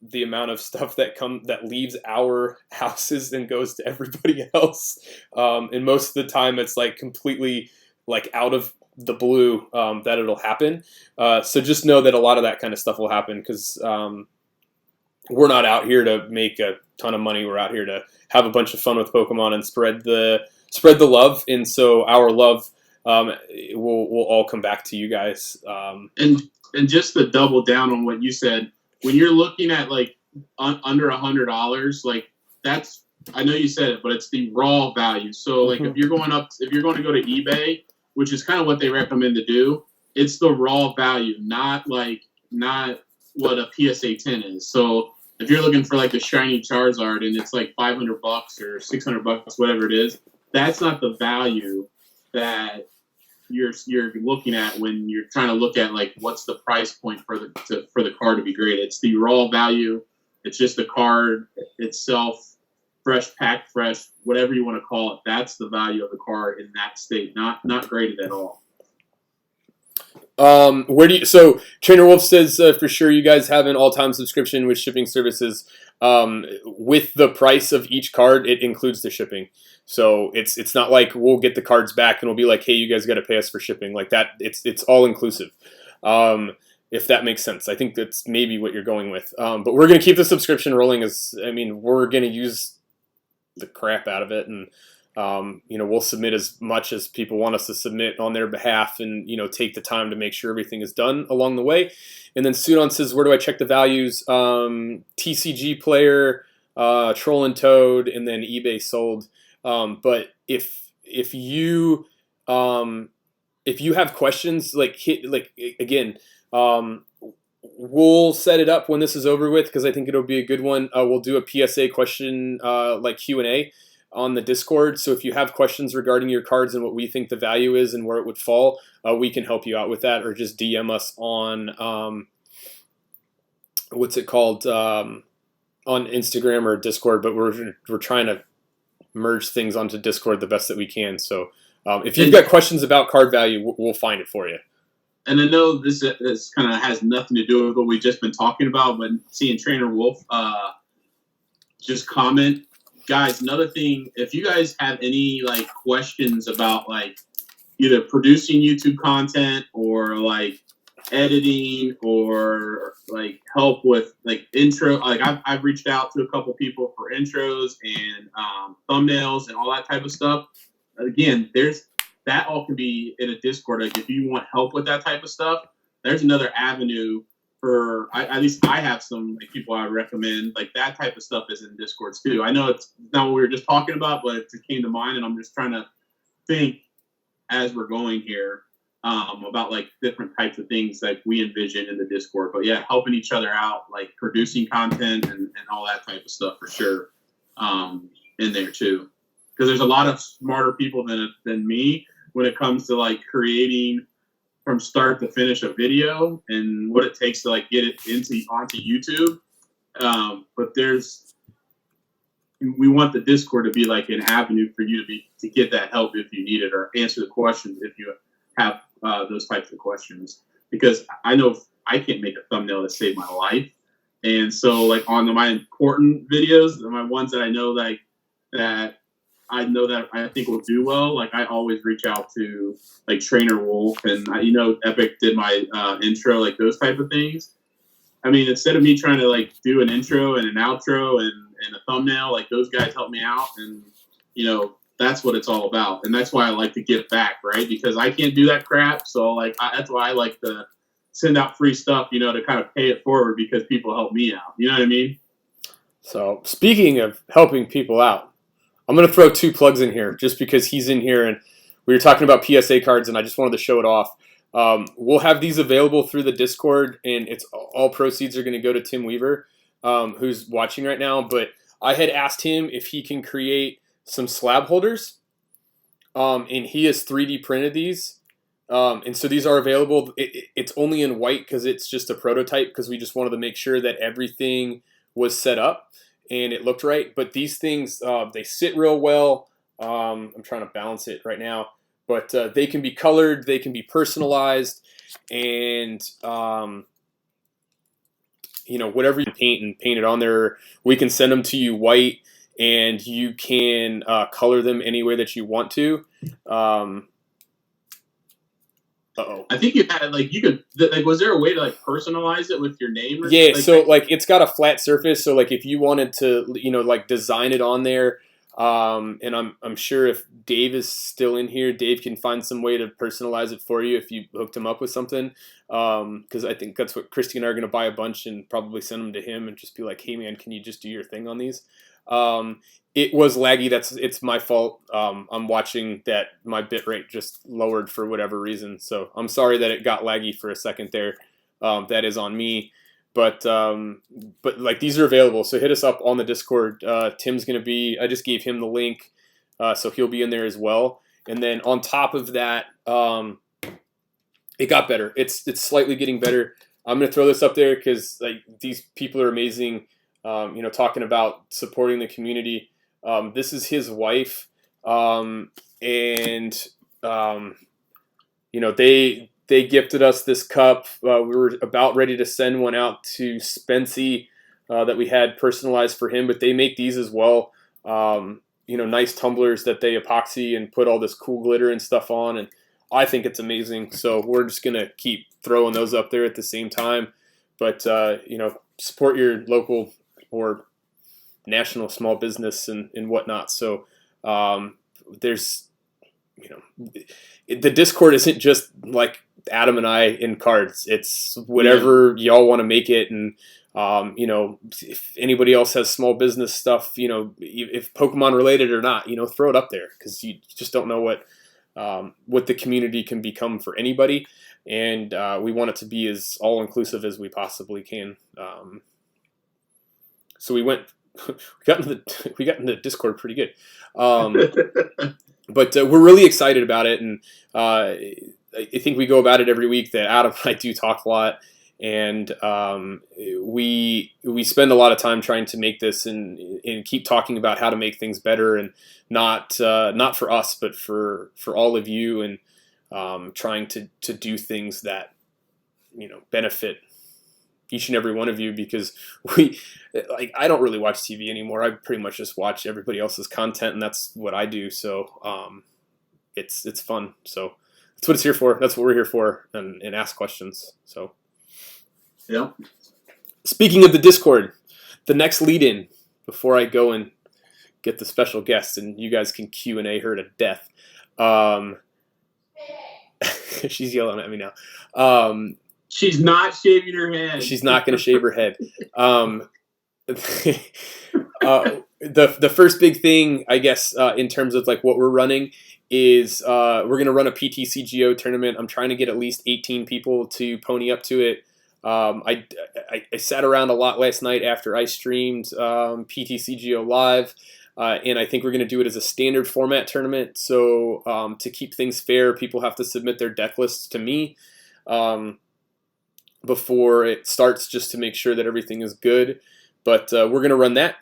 the amount of stuff that leaves our houses and goes to everybody else. And most of the time, it's like completely like out of the blue that it'll happen. So just know that a lot of that kind of stuff will happen, because we're not out here to make a ton of money. We're out here to have a bunch of fun with Pokemon and spread the love. And so our love will all come back to you guys. And just to double down on what you said, when you're looking at like under $100, like that's, I know you said it, but it's the raw value. So like if you're going to go to eBay, which is kind of what they recommend to do, it's the raw value, not what a PSA 10 is. So if you're looking for like a shiny Charizard and it's like $500 or $600, whatever it is, that's not the value that you're looking at when you're trying to look at like what's the price point for the card to be graded. It's the raw value. It's just the card itself, packed fresh, whatever you want to call it. That's the value of the card in that state, not graded at all. So Trainer Wolf says for sure you guys have an all-time subscription with shipping services. With the price of each card, it includes the shipping. So it's not like we'll get the cards back and we'll be like, hey, you guys got to pay us for shipping like that. It's all inclusive. If that makes sense. I think that's maybe what you're going with. But we're going to keep the subscription rolling. We're going to use the crap out of it, and we'll submit as much as people want us to submit on their behalf, and take the time to make sure everything is done along the way. And then Sudon says, where do I check the values? TCG Player, Troll and Toad, and then eBay Sold. But if you have questions, again, we'll set it up when this is over with, because I think it'll be a good one. We'll do a PSA question like Q&A on the Discord. So if you have questions regarding your cards and what we think the value is and where it would fall, we can help you out with that, or just DM us on what's it called, on Instagram or Discord. But we're trying to merge things onto Discord the best that we can. So if you've got questions about card value, we'll find it for you. and I know this kind of has nothing to do with what we've just been talking about, but seeing Trainer Wolf just comment, guys. Another thing, if you guys have any like questions about like either producing YouTube content or like editing or like help with like intro, like I've reached out to a couple people for intros and thumbnails and all that type of stuff. Again, that all can be in a Discord. Like if you want help with that type of stuff, there's another avenue for. At least I have some like people I recommend. Like that type of stuff is in Discords too. I know it's not what we were just talking about, but it came to mind, and I'm just trying to think as we're going here about like different types of things like we envision in the Discord. But yeah, helping each other out, like producing content and all that type of stuff for sure in there too. Because there's a lot of smarter people than me when it comes to like creating from start to finish a video and what it takes to like get it onto YouTube. But we want the Discord to be like an avenue for you to get that help if you need it, or answer the questions if you have those types of questions. Because I know I can't make a thumbnail that saved my life, and so like on my important videos, my ones that I know that I think will do well, like I always reach out to like Trainer Wolf, and Epic did my intro, like those type of things. I mean, instead of me trying to like do an intro and an outro and a thumbnail, like those guys help me out, and that's what it's all about. And that's why I like to give back, right? Because I can't do that crap, so like that's why I like to send out free stuff, to kind of pay it forward because people help me out. You know what I mean? So speaking of helping people out, I'm going to throw 2 plugs in here just because he's in here and we were talking about PSA cards and I just wanted to show it off. We'll have these available through the Discord, and it's all proceeds are going to go to Tim Weaver, who's watching right now. But I had asked him if he can create some slab holders, and he has 3D printed these. And so these are available. It's only in white because it's just a prototype, because we just wanted to make sure that everything was set up and it looked right. But these things, they sit real well. I'm trying to balance it right now. But they can be colored, they can be personalized, and whatever you paint it on there. We can send them to you white, and you can color them any way that you want to. I think you had was there a way to like personalize it with your name? Or yeah, something? so like it's got a flat surface, so like if you wanted to like design it on there. And I'm sure if Dave is still in here, Dave can find some way to personalize it for you if you hooked him up with something. Because I think that's what Christy and I are going to buy a bunch and probably send them to him and just be like, hey man, can you just do your thing on these? It was laggy. It's my fault. I'm watching that my bitrate just lowered for whatever reason. So I'm sorry that it got laggy for a second there. That is on me. But like these are available, so hit us up on the Discord. Tim's gonna be. I just gave him the link, so he'll be in there as well. And then on top of that, it got better. It's slightly getting better. I'm gonna throw this up there because like these people are amazing. Talking about supporting the community. This is his wife, and they gifted us this cup. We were about ready to send one out to Spency that we had personalized for him, but they make these as well. Nice tumblers that they epoxy and put all this cool glitter and stuff on, and I think it's amazing. So we're just gonna keep throwing those up there at the same time. But support your local or national small business and whatnot. So there's the Discord isn't just like Adam and I in cards. It's whatever y'all want to make it, and if anybody else has small business stuff, if Pokemon related or not, throw it up there, because you just don't know what the community can become for anybody, and we want it to be as all inclusive as we possibly can. So we got into Discord pretty good. But we're really excited about it, and I think we go about it every week that Adam and I do talk a lot, and we spend a lot of time trying to make this and keep talking about how to make things better, and not for us, but for all of you, and trying to do things that benefit each and every one of you, because I don't really watch TV anymore. I pretty much just watch everybody else's content, and that's what I do. So it's fun. So that's what it's here for. That's what we're here for, and ask questions. So yeah. Speaking of the Discord, the next lead-in before I go and get the special guest, and you guys can Q&A her to death. She's yelling at me now. She's not shaving her head. She's not going to shave her head. The first big thing, I guess, in terms of like what we're running is we're going to run a PTCGO tournament. I'm trying to get at least 18 people to pony up to it. I sat around a lot last night after I streamed PTCGO live, and I think we're going to do it as a standard format tournament. So to keep things fair, people have to submit their deck lists to me before it starts, just to make sure that everything is good. But we're going to run that.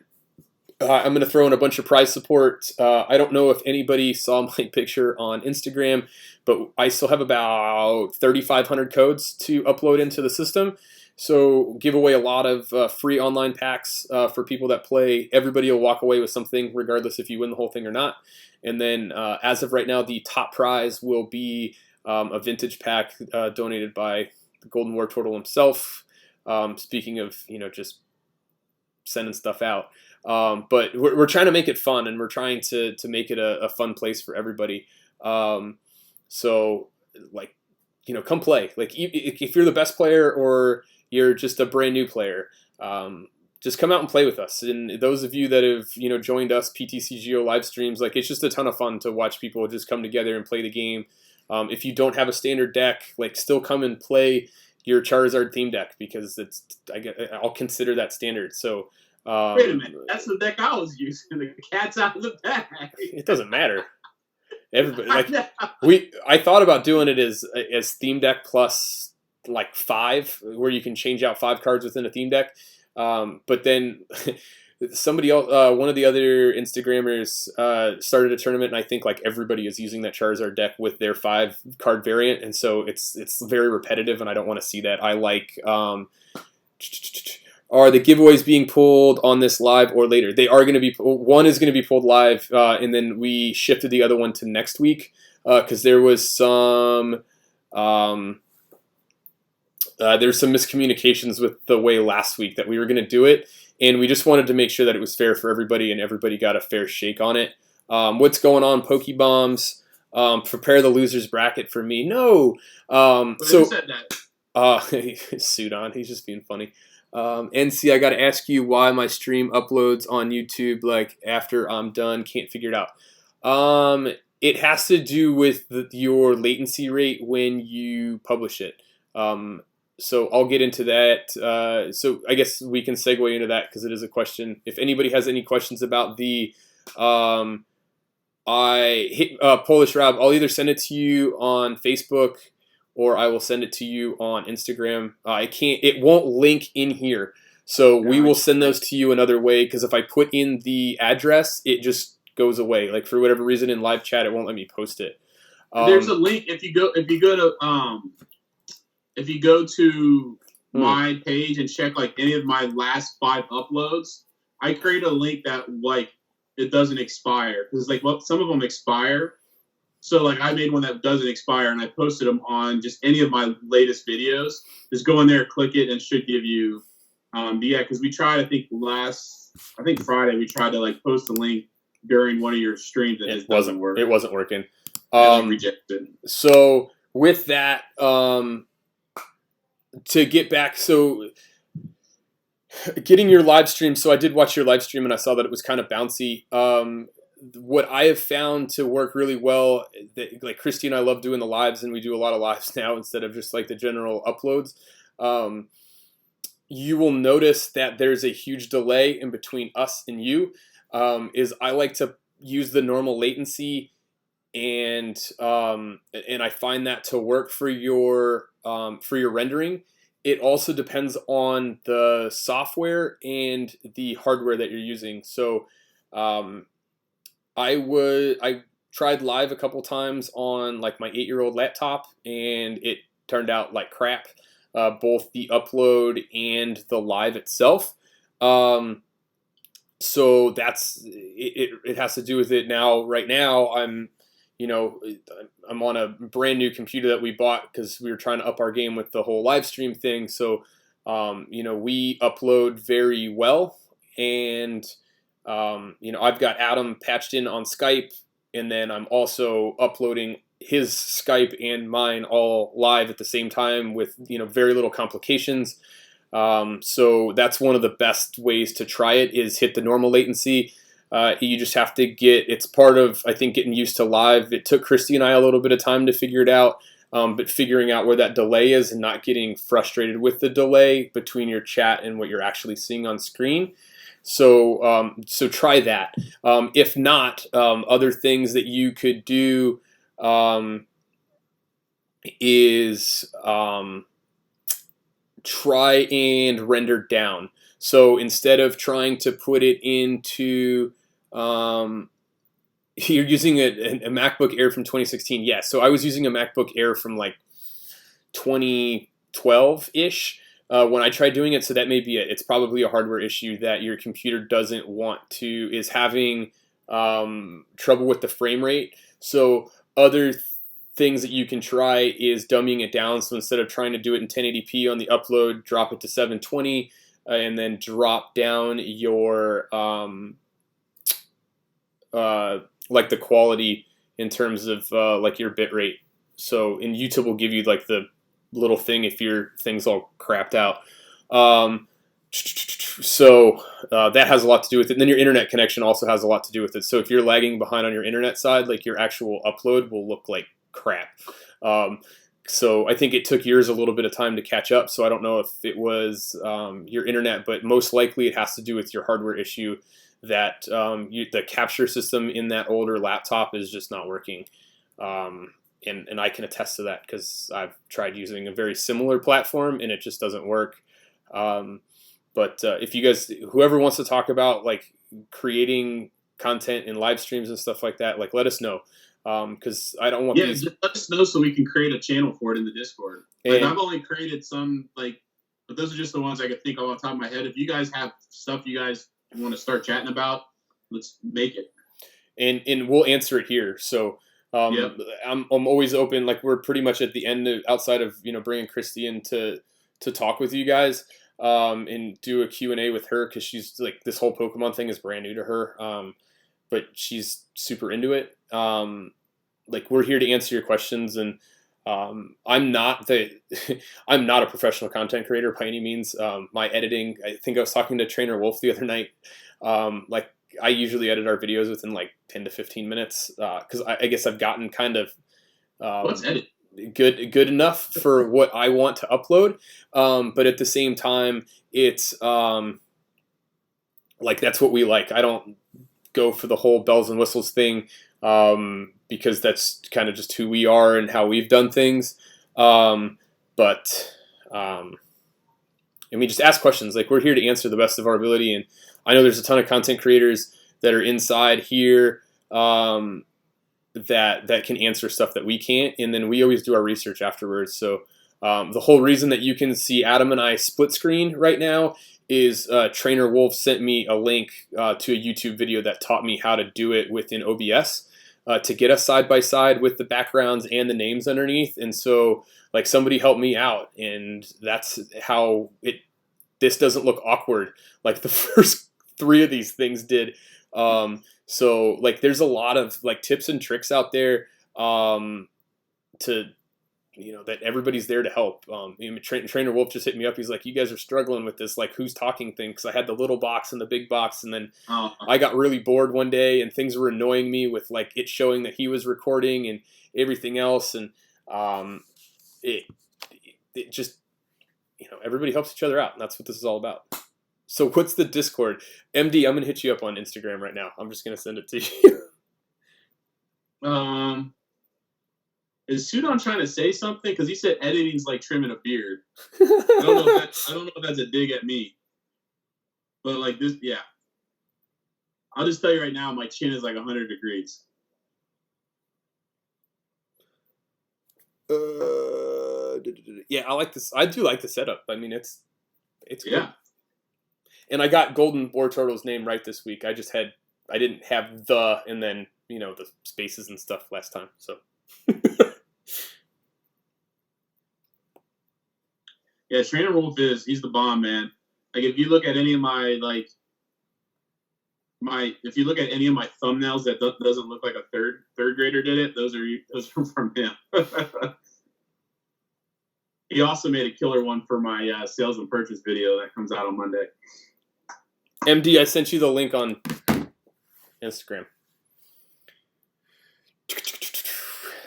I'm going to throw in a bunch of prize support. I don't know if anybody saw my picture on Instagram, but I still have about 3,500 codes to upload into the system. So give away a lot of free online packs for people that play. Everybody will walk away with something, regardless if you win the whole thing or not. And then as of right now, the top prize will be a vintage pack donated by the Golden War Turtle himself. Speaking of, just sending stuff out. But we're trying to make it fun, and we're trying to make it a fun place for everybody. So like, come play. Like if you're the best player or you're just a brand new player, just come out and play with us. And those of you that have, joined us PTCGO live streams, like it's just a ton of fun to watch people just come together and play the game. If you don't have a standard deck, like still come and play your Charizard theme deck, because I'll consider that standard. So wait a minute, that's the deck I was using. The cat's out of the bag. It doesn't matter. Everybody I thought about doing it as theme deck plus like 5, where you can change out 5 cards within a theme deck. But then somebody else, one of the other Instagrammers, started a tournament, and I think like everybody is using that Charizard deck with their 5 card variant, and so it's very repetitive, and I don't want to see that. I like. Are the giveaways being pulled on this live or later? They are going to be. One is going to be pulled live, and then we shifted the other one to next week because there was some miscommunications with the way last week that we were going to do it, and we just wanted to make sure that it was fair for everybody and everybody got a fair shake on it. What's going on, Pokebombs? Prepare the losers bracket for me. No. Who said that? Suit on. He's just being funny. NC, I got to ask you why my stream uploads on YouTube like after I'm done. Can't figure it out. It has to do with your latency rate when you publish it. So I'll get into that. So I guess we can segue into that because it is a question. If anybody has any questions about the Polish Rob, I'll either send it to you on Facebook or I will send it to you on Instagram. It won't link in here. So we will send those to you another way, because if I put in the address, it just goes away. Like for whatever reason in live chat, it won't let me post it. There's a link if you go to my page and check like any of my last 5 uploads. I create a link that like it doesn't expire, because like some of them expire. So like I made one that doesn't expire, and I posted them on just any of my latest videos. Just go in there, click it, and it should give you. Because we tried, I think Friday we tried to like post a link during one of your streams, and it doesn't work. It wasn't working. Rejected. So with that, to get back, so getting your live stream. So I did watch your live stream, and I saw that it was kind of bouncy. What I have found to work really well, like Christy and I love doing the lives, and we do a lot of lives now instead of just like the general uploads. You will notice that there's a huge delay in between us and you. I like to use the normal latency, and I find that to work for your rendering. It also depends on the software and the hardware that you're using. So I tried live a couple times on like my 8-year-old laptop, and it turned out like crap. both the upload and the live itself. So that's it. It has to do with it now. Right now, I'm on a brand new computer that we bought because we were trying to up our game with the whole live stream thing. So, we upload very well, and I've got Adam patched in on Skype, and then I'm also uploading his Skype and mine all live at the same time with very little complications. So that's one of the best ways to try it is hit the normal latency. You just have to it's part of, I think, getting used to live. It took Christy and I a little bit of time to figure it out, but figuring out where that delay is and not getting frustrated with the delay between your chat and what you're actually seeing on screen. So try that. If not, other things that you could do is try and render down. So instead of trying to put it into, you're using a MacBook Air from 2016. Yeah, so I was using a MacBook Air from like 2012-ish when I tried doing it. So that may be it. It's probably a hardware issue that your computer is having trouble with the frame rate. So other things that you can try is dumbing it down. So instead of trying to do it in 1080p on the upload, drop it to 720, and then drop down your like the quality in terms of like your bit rate. So in YouTube will give you like the little thing if your thing's all crapped out. So that has a lot to do with it. And then your internet connection also has a lot to do with it. So if you're lagging behind on your internet side, like your actual upload will look like crap. So I think it took yours a little bit of time to catch up. So I don't know if it was your internet, but most likely it has to do with your hardware issue that the capture system in that older laptop is just not working. And I can attest to that because I've tried using a very similar platform and it just doesn't work. But if you guys, whoever wants to talk about like creating content in live streams and stuff like that, like let us know. Because I don't want these. Just let us know so we can create a channel for it in the Discord. Like I've only created some, but those are just the ones I could think of off the top of my head. If you guys have stuff you guys want to start chatting about, let's make it. And we'll answer it here. So I'm always open. Like we're pretty much at the end outside of bringing Christy in to talk with you guys and do a Q&A with her because she's like this whole Pokemon thing is brand new to her. But she's super into it. Like we're here to answer your questions, and I'm not a professional content creator by any means. My editing, I think I was talking to Trainer Wolf the other night. Like I usually edit our videos within like 10 to 15 minutes because I guess I've gotten kind of what's edit good enough for what I want to upload. But at the same time, it's like that's what we like. I don't go for the whole bells and whistles thing because that's kind of just who we are and how we've done things. But just ask questions. Like we're here to answer the best of our ability. And I know there's a ton of content creators that are inside here that can answer stuff that we can't. And then we always do our research afterwards. So the whole reason that you can see Adam and I split screen right now is Trainer Wolf sent me a link to a YouTube video that taught me how to do it within OBS to get us side by side with the backgrounds and the names underneath. And so like somebody helped me out, and that's how this doesn't look awkward like the first 3 of these things did. So like there's a lot of like tips and tricks out there to that everybody's there to help. Trainer Wolf just hit me up. He's like, you guys are struggling with this, like who's talking thing. Cause I had the little box and the big box. And then I got really bored one day and things were annoying me with like it showing that he was recording and everything else. And it just, everybody helps each other out. And that's what this is all about. So what's the Discord? MD, I'm going to hit you up on Instagram right now. I'm just going to send it to you. Is Sudon trying to say something? Because he said editing's like trimming a beard. I don't know if that's a dig at me. But like this, yeah. I'll just tell you right now, my chin is like 100 degrees. Yeah, I like this. I do like the setup. I mean, it's good. Yeah. And I got Golden War Turtle's name right this week. I didn't have the and then the spaces and stuff last time. So Yeah, Trainer Wolf he's the bomb, man. Like if you look at any of if you look at any of my thumbnails that doesn't look like a third grader did it, those are from him. He also made a killer one for my sales and purchase video that comes out on Monday. MD, I sent you the link on Instagram.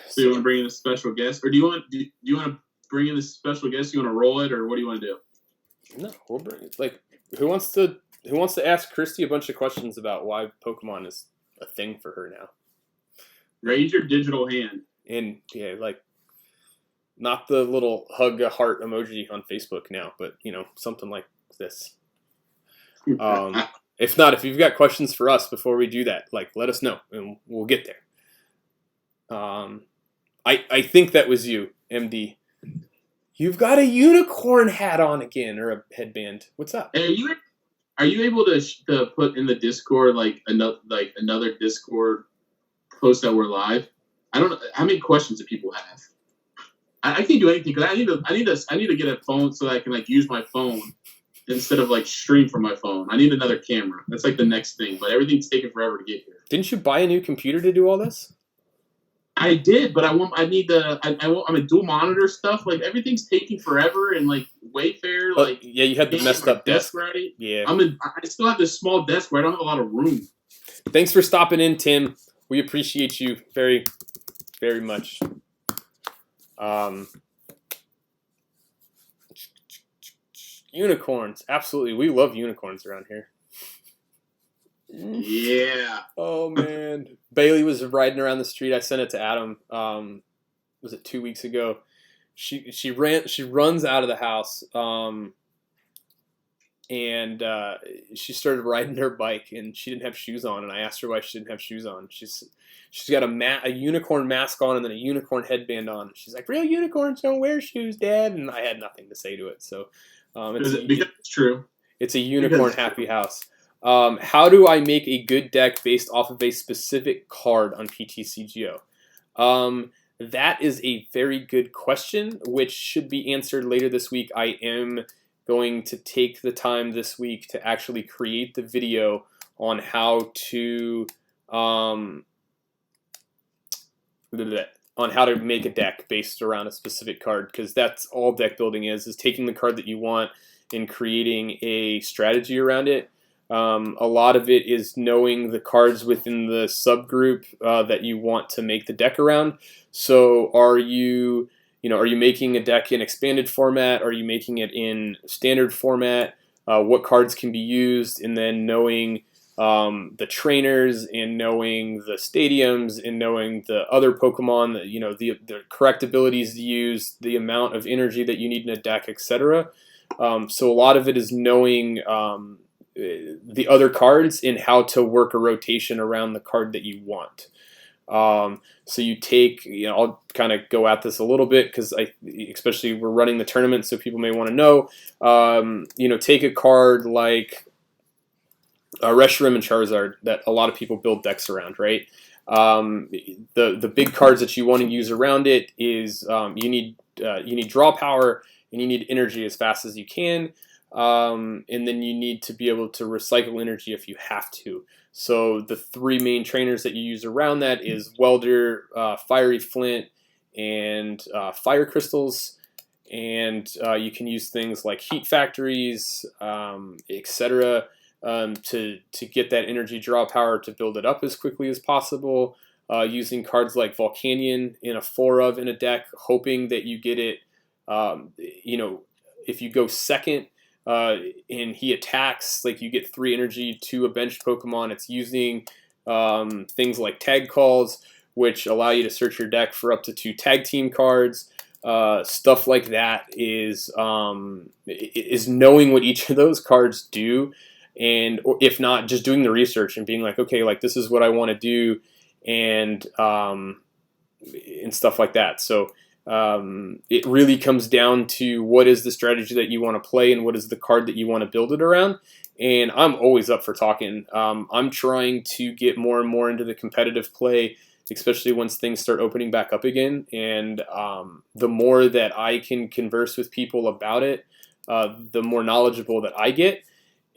So you want to bring in a special guest, or do you want to bring in a special guest? You want to roll it, or what do you want to do? No, we'll bring it. Like, who wants to ask Christy a bunch of questions about why Pokemon is a thing for her now? Raise your digital hand. And yeah, like, not the little hug a heart emoji on Facebook now, but something like this. If not, if you've got questions for us before we do that, like, let us know and we'll get there. I think that was you, MD. You've got a unicorn hat on again, or a headband. What's up? Hey, are you able to put in the Discord another Discord post that we're live? I don't know how many questions do people have. I can't do anything because I need to get a phone so that I can use my phone instead of stream from my phone. I need another camera. That's the next thing. But everything's taking forever to get here. Didn't you buy a new computer to do all this? I did, but I'm a dual monitor stuff. Everything's taking forever and Wayfair. Yeah, you had the messed up desk. Right? Yeah. I still have this small desk where I don't have a lot of room. Thanks for stopping in, Tim. We appreciate you very, very much. Unicorns, absolutely. We love unicorns around here. Yeah. Oh man, Bailey was riding around the street. I sent it to Adam. Was it 2 weeks ago? She runs out of the house. And she started riding her bike, and she didn't have shoes on. And I asked her why she didn't have shoes on. She's got a unicorn mask on and then a unicorn headband on. She's like, "Real unicorns don't wear shoes, Dad." And I had nothing to say to it. So because it's true. It's a unicorn happy house. How do I make a good deck based off of a specific card on PTCGO? That is a very good question, which should be answered later this week. I am going to take the time this week to actually create the video on how to make a deck based around a specific card, because that's all deck building is taking the card that you want and creating a strategy around it. A lot of it is knowing the cards within the subgroup that you want to make the deck around. So are you making a deck in expanded format? Are you making it in standard format? What cards can be used? And then knowing the trainers and knowing the stadiums and knowing the other Pokemon, the correct abilities to use, the amount of energy that you need in a deck, etc. So a lot of it is knowing the other cards and how to work a rotation around the card that you want. So you take, I'll kind of go at this a little bit because especially we're running the tournament, so people may want to know. Take a card like Reshiram and Charizard that a lot of people build decks around, right? The big cards that you want to use around it is you need draw power and you need energy as fast as you can. And then you need to be able to recycle energy if you have to. So the three main trainers that you use around that is Welder, Fiery Flint, and Fire Crystals. And you can use things like Heat Factories, etc. To get that energy draw power to build it up as quickly as possible. Using cards like Volcanion in a 4-of in a deck, hoping that you get it. If you go second, and he attacks, you get 3 energy to a benched Pokemon. It's using things like tag calls, which allow you to search your deck for up to 2 tag team cards. Stuff like that is knowing what each of those cards do, or if not, just doing the research and being like, okay, this is what I want to do, and stuff like that. So It really comes down to what is the strategy that you want to play and what is the card that you want to build it around. And I'm always up for talking. I'm trying to get more and more into the competitive play, especially once things start opening back up again. And the more that I can converse with people about it, the more knowledgeable that I get.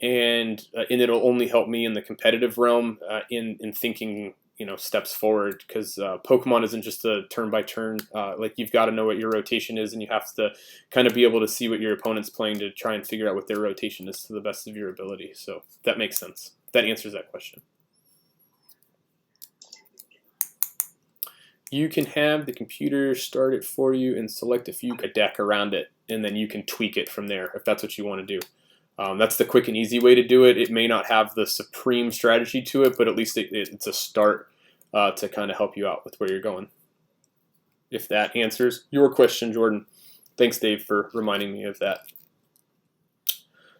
And it'll only help me in the competitive realm in thinking, steps forward, because Pokemon isn't just a turn by turn. Like, you've got to know what your rotation is, and you have to kind of be able to see what your opponent's playing to try and figure out what their rotation is to the best of your ability. So that makes sense. That answers that question. You can have the computer start it for you and select a deck around it, and then you can tweak it from there if that's what you want to do. That's the quick and easy way to do it. It may not have the supreme strategy to it, but at least it's a start to kind of help you out with where you're going. If that answers your question, Jordan. Thanks, Dave, for reminding me of that.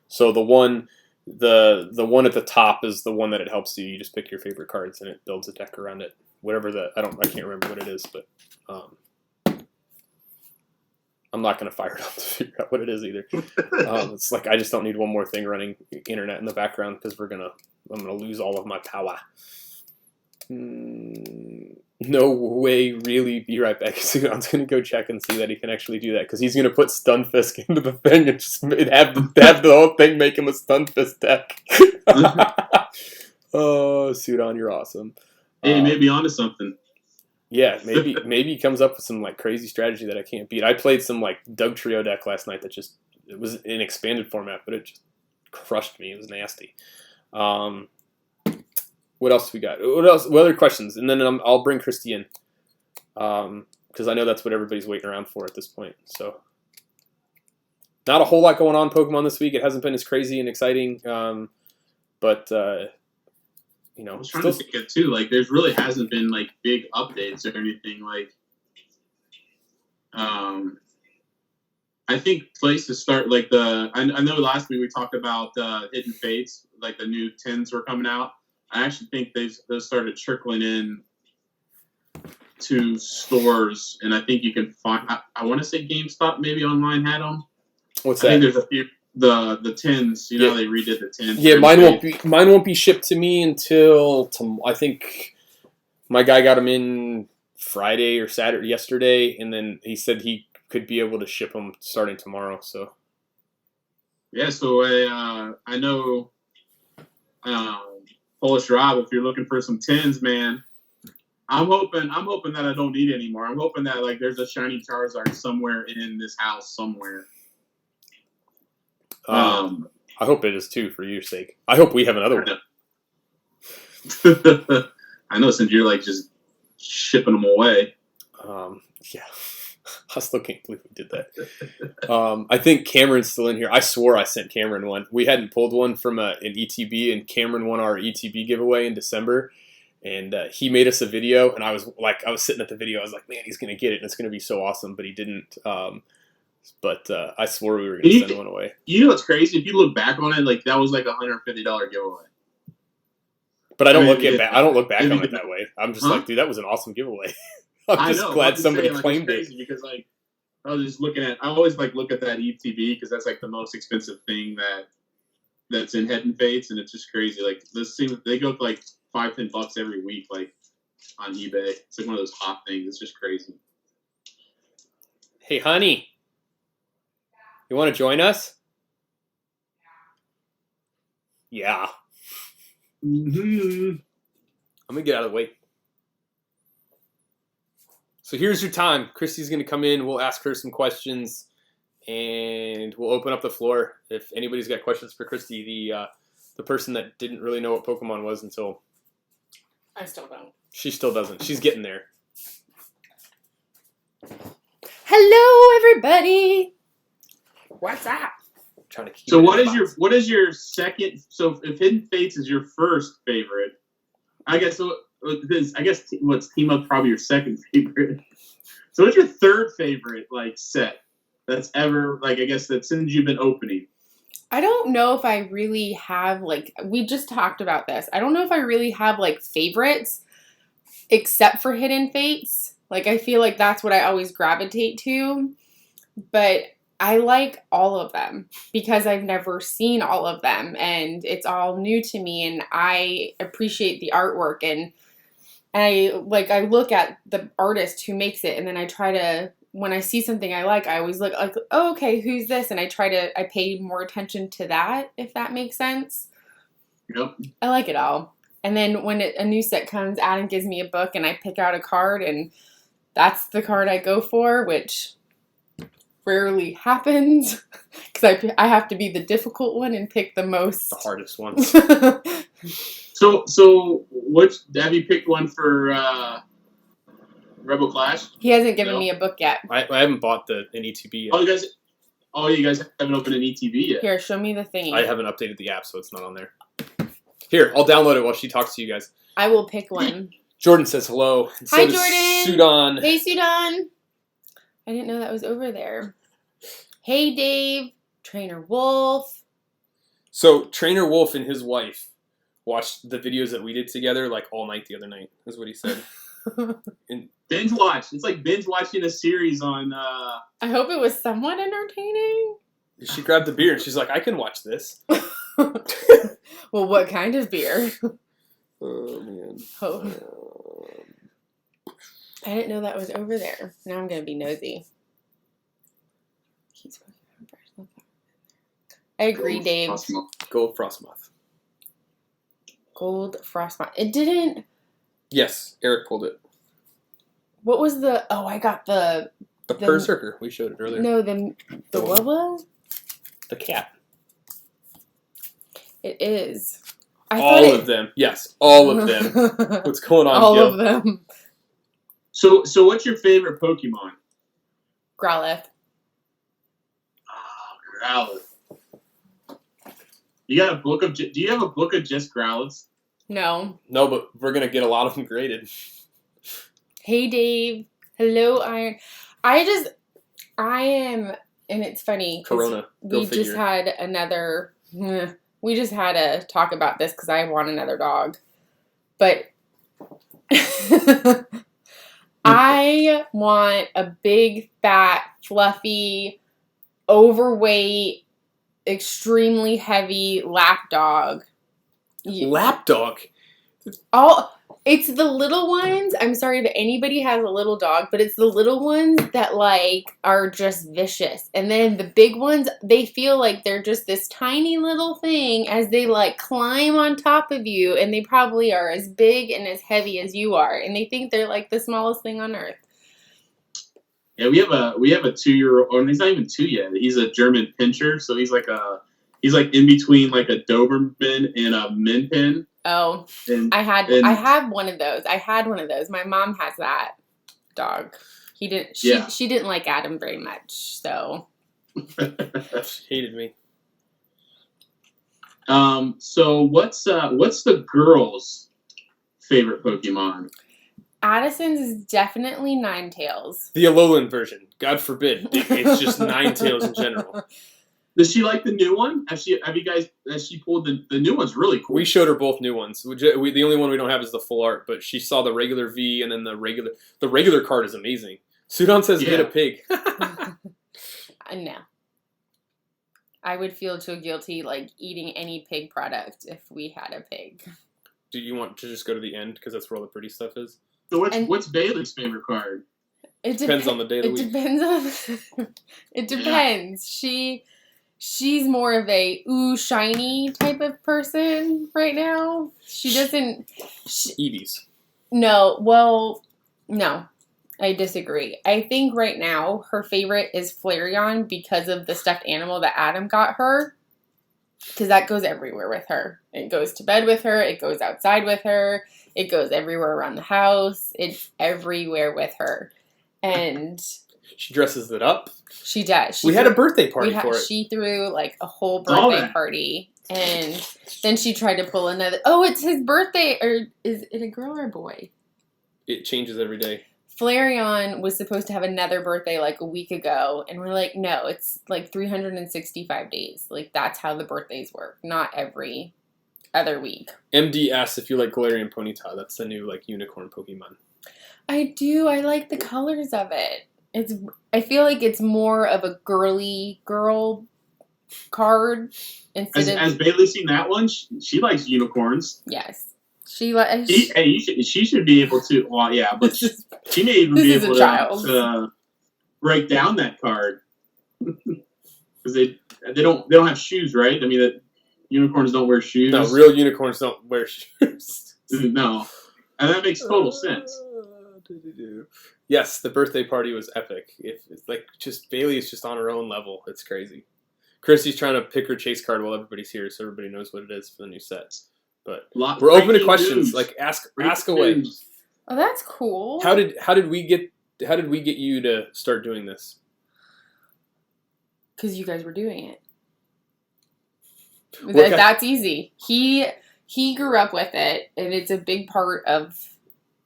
So the one at the top is the one that it helps you. You just pick your favorite cards and it builds a deck around it. Whatever I can't remember what it is, but I'm not going to fire it up to figure out what it is either. It's like I just don't need one more thing running internet in the background because I'm gonna lose all of my power. No way, really. Be right back. So I'm going to go check and see that he can actually do that, because he's going to put Stunfisk into the thing and just have the whole thing make him a Stunfisk deck. Oh, Sudan, you're awesome. Hey, maybe onto something. Yeah, maybe he comes up with some like crazy strategy that I can't beat. I played some like Doug Trio deck last night that it was in expanded format, but it just crushed me. It was nasty. What else we got? What other questions? And then I'll bring Christy in, because I know that's what everybody's waiting around for at this point. So not a whole lot going on Pokemon this week. It hasn't been as crazy and exciting, but I was trying to think of too. Like, there's really hasn't been like big updates or anything. Like, I think places start like I know last week we talked about Hidden Fates, like the new 10s were coming out. I actually think those started trickling in to stores, and I think you can find. I want to say GameStop maybe online had them. What's that? I think there's a few. The 10s, they redid the 10s. Yeah, mine won't be shipped to me until I think my guy got them in Friday or Saturday yesterday, and then he said he could be able to ship them starting tomorrow. So yeah, so I know Polish Rob, if you're looking for some 10s, man, I'm hoping that I don't need anymore. I'm hoping that like there's a shiny Charizard somewhere in this house somewhere. I hope it is too, for your sake. I hope we have another one. I know, since you're like just shipping them away. Yeah, I still can't believe we did that. I think Cameron's still in here. I swore I sent Cameron one. We hadn't pulled one from an ETB, and Cameron won our ETB giveaway in December. And he made us a video, and I was sitting at the video. I was like, man, he's gonna get it, and it's gonna be so awesome. But he didn't. But I swore we were going to send one away. You know what's crazy? If you look back on it, like that was like $150 giveaway. But I don't look back on it that way. I'm just like, dude, that was an awesome giveaway. I'm just glad somebody claimed it. Because like I was just looking at, I always like look at that ETB because that's like the most expensive thing that's in Hidden Fates, and it's just crazy. Like they go for like $5-10 every week, like on eBay. It's like one of those hot things. It's just crazy. Hey, honey. You want to join us? Yeah. Mm-hmm. I'm going to get out of the way. So here's your time. Christy's going to come in. We'll ask her some questions, and we'll open up the floor. If anybody's got questions for Christy, the person that didn't really know what Pokemon was until... I still don't. She still doesn't. She's getting there. Hello, everybody. What's up? Trying to keep so what is your second? So if Hidden Fates is your first favorite, I guess what's Team Up probably your second favorite. So what's your third favorite like set that's ever like that since you've been opening? I don't know if I really have like we just talked about this. I don't know if I really have like favorites except for Hidden Fates. Like, I feel like that's what I always gravitate to. But I like all of them because I've never seen all of them. And it's all new to me. And I appreciate the artwork. And I look at the artist who makes it. And then I try to, when I see something I like, I always look like, oh, okay, who's this? And I pay more attention to that, if that makes sense. Yep. I like it all. And then when a new set comes, Adam gives me a book and I pick out a card and that's the card I go for, which rarely happens because I have to be the difficult one and pick the most. The hardest ones. So which have you picked one for Rebel Clash? He hasn't given me a book yet. I haven't bought an ETB yet. You guys haven't opened an ETB yet. Here, show me the thingy. I haven't updated the app, so it's not on there. Here, I'll download it while she talks to you guys. I will pick one. Jordan says hello. And Hi, so Jordan. Sudan. Hey, Sudan. I didn't know that was over there. Hey, Dave. Trainer Wolf. So Trainer Wolf and his wife watched the videos that we did together like all night the other night, is what he said. Binge watch. It's like binge watching a series on... I hope it was somewhat entertaining. She grabbed the beer and she's like, I can watch this. Well, what kind of beer? Oh, man. Oh. I didn't know that was over there. Now I'm going to be nosy. I agree, Dave. Gold Frostmoth. Gold Frostmoth. It didn't... Yes, Eric pulled it. What was the... Oh, I got the Berserker. We showed it earlier. No, the what was? The cat. It is. All of them. Yes, all of them. What's going on, all Gil? of them. So what's your favorite Pokemon? Growlithe. Growlithe. You got a book of... Do you have a book of just Growlithes? No. No, but we're going to get a lot of them graded. Hey, Dave. Hello, Iron. I am, and it's funny. Corona. We just had another... We just had a talk about this because I want another dog. But I want a big, fat, fluffy, overweight, extremely heavy lap dog. Lap dog? It's the little ones. I'm sorry if anybody has a little dog, but it's the little ones that are just vicious. And then the big ones, they feel like they're just this tiny little thing as they climb on top of you, and they probably are as big and as heavy as you are, and they think they're the smallest thing on earth. Yeah, we have a 2-year-old, or he's not even 2 yet. He's a German Pinscher, so he's in between a Doberman and a Min Pin. Oh, I have one of those. I had one of those. My mom has that dog. She didn't like Adam very much, so. She hated me. So what's the girl's favorite Pokemon? Addison's is definitely Ninetales. The Alolan version. God forbid. It's just Ninetales in general. Does she like the new one? Has she pulled the new one's really cool? We showed her both new ones. The only one we don't have is the full art, but she saw the regular V and then the regular card is amazing. Sudan says hit a pig. No. I would feel too guilty eating any pig product if we had a pig. Do you want to just go to the end because that's where all the pretty stuff is? So what's Bailey's favorite card? It depends on the day of the week. It depends. She's more of a shiny type of person right now. She doesn't... Eevees. No, I disagree. I think right now her favorite is Flareon because of the stuffed animal that Adam got her. Because that goes everywhere with her. It goes to bed with her. It goes outside with her. It goes everywhere around the house. It's everywhere with her. And... She dresses it up. She does. We had a birthday party for it. She threw a whole birthday party, and then she tried to pull another. Oh, it's his birthday, or is it a girl or a boy? It changes every day. Flareon was supposed to have another birthday a week ago, and we're like, no, it's 365 days. That's how the birthdays work, not every other week. MD asks if you like Galarian Ponyta. That's the new unicorn Pokemon. I do. I like the colors of it. I feel like it's more of a girly girl card instead As Bailey seen that one, she likes unicorns. yes. She like She should be able to. Well, yeah, but she may even be able to break down that card because they don't have shoes, right? I mean, that unicorns don't wear shoes. No, real unicorns don't wear shoes. No, and that makes total sense. Yes, the birthday party was epic. If it's like just Bailey is just on her own level. It's crazy. Christy's trying to pick her chase card while everybody's here, so everybody knows what it is for the new set. But we're open to questions. News. Like ask away. Oh, that's cool. How did we get you to start doing this? Because you guys were doing it. That's easy. He grew up with it, and it's a big part of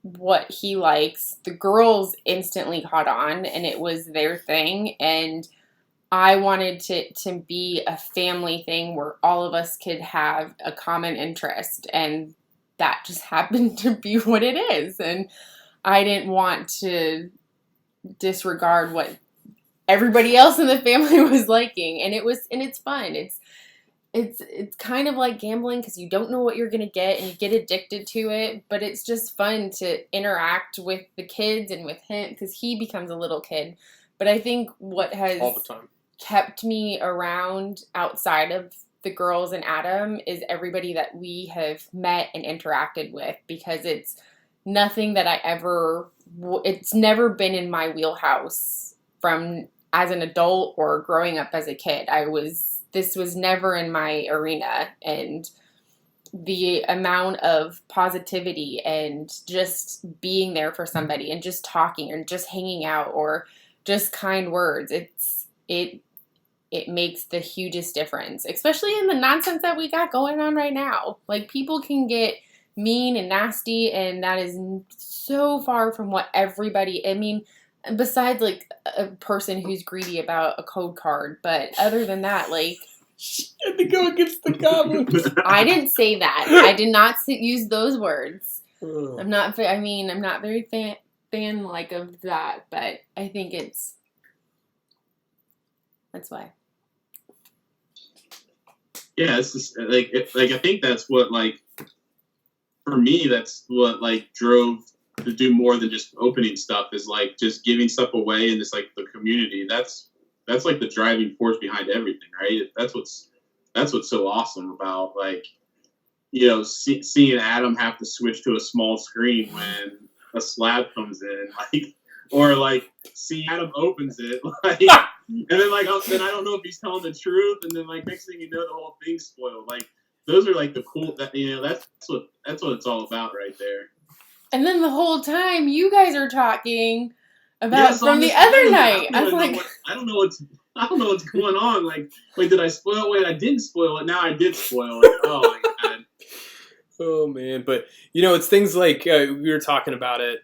what he likes. The girls instantly caught on, and it was their thing, and I wanted to be a family thing where all of us could have a common interest, and that just happened to be what it is. And I didn't want to disregard what everybody else in the family was liking, and it's fun. It's kind of like gambling because you don't know what you're gonna get and you get addicted to it, but it's just fun to interact with the kids and with him because he becomes a little kid. But I think what has all the time kept me around outside of the girls and Adam is everybody that we have met and interacted with, because it's nothing that it's never been in my wheelhouse from as an adult or growing up as a kid. This was never in my arena, and the amount of positivity and just being there for somebody and just talking and just hanging out or just kind words, it makes the hugest difference, especially in the nonsense that we got going on right now. Like, people can get mean and nasty, and that is so far from what everybody, I mean, besides like a person who's greedy about a code card, but other than that, like, she had to go against the goblins. I didn't say that. I did not use those words. I'm not very fan like of that, but I think that's why. Yeah, it's just like I think that's what, like, for me, that's what like drove to do more than just opening stuff, is like just giving stuff away, and just like the community. That's like the driving force behind everything, right? That's what's so awesome about, like, you know, seeing Adam have to switch to a small screen when a slab comes in, like, or like see Adam opens it, like, and then like then I don't know if he's telling the truth, and then like next thing you know, the whole thing's spoiled. Like, those are like the cool, that, you know, that's what it's all about right there. And then the whole time you guys are talking about from the other night. I was like, I don't know what's going on. Like, wait, did I spoil it? Wait, I didn't spoil it. Now I did spoil it. Oh my god. Oh man, but you know, it's things like we were talking about it.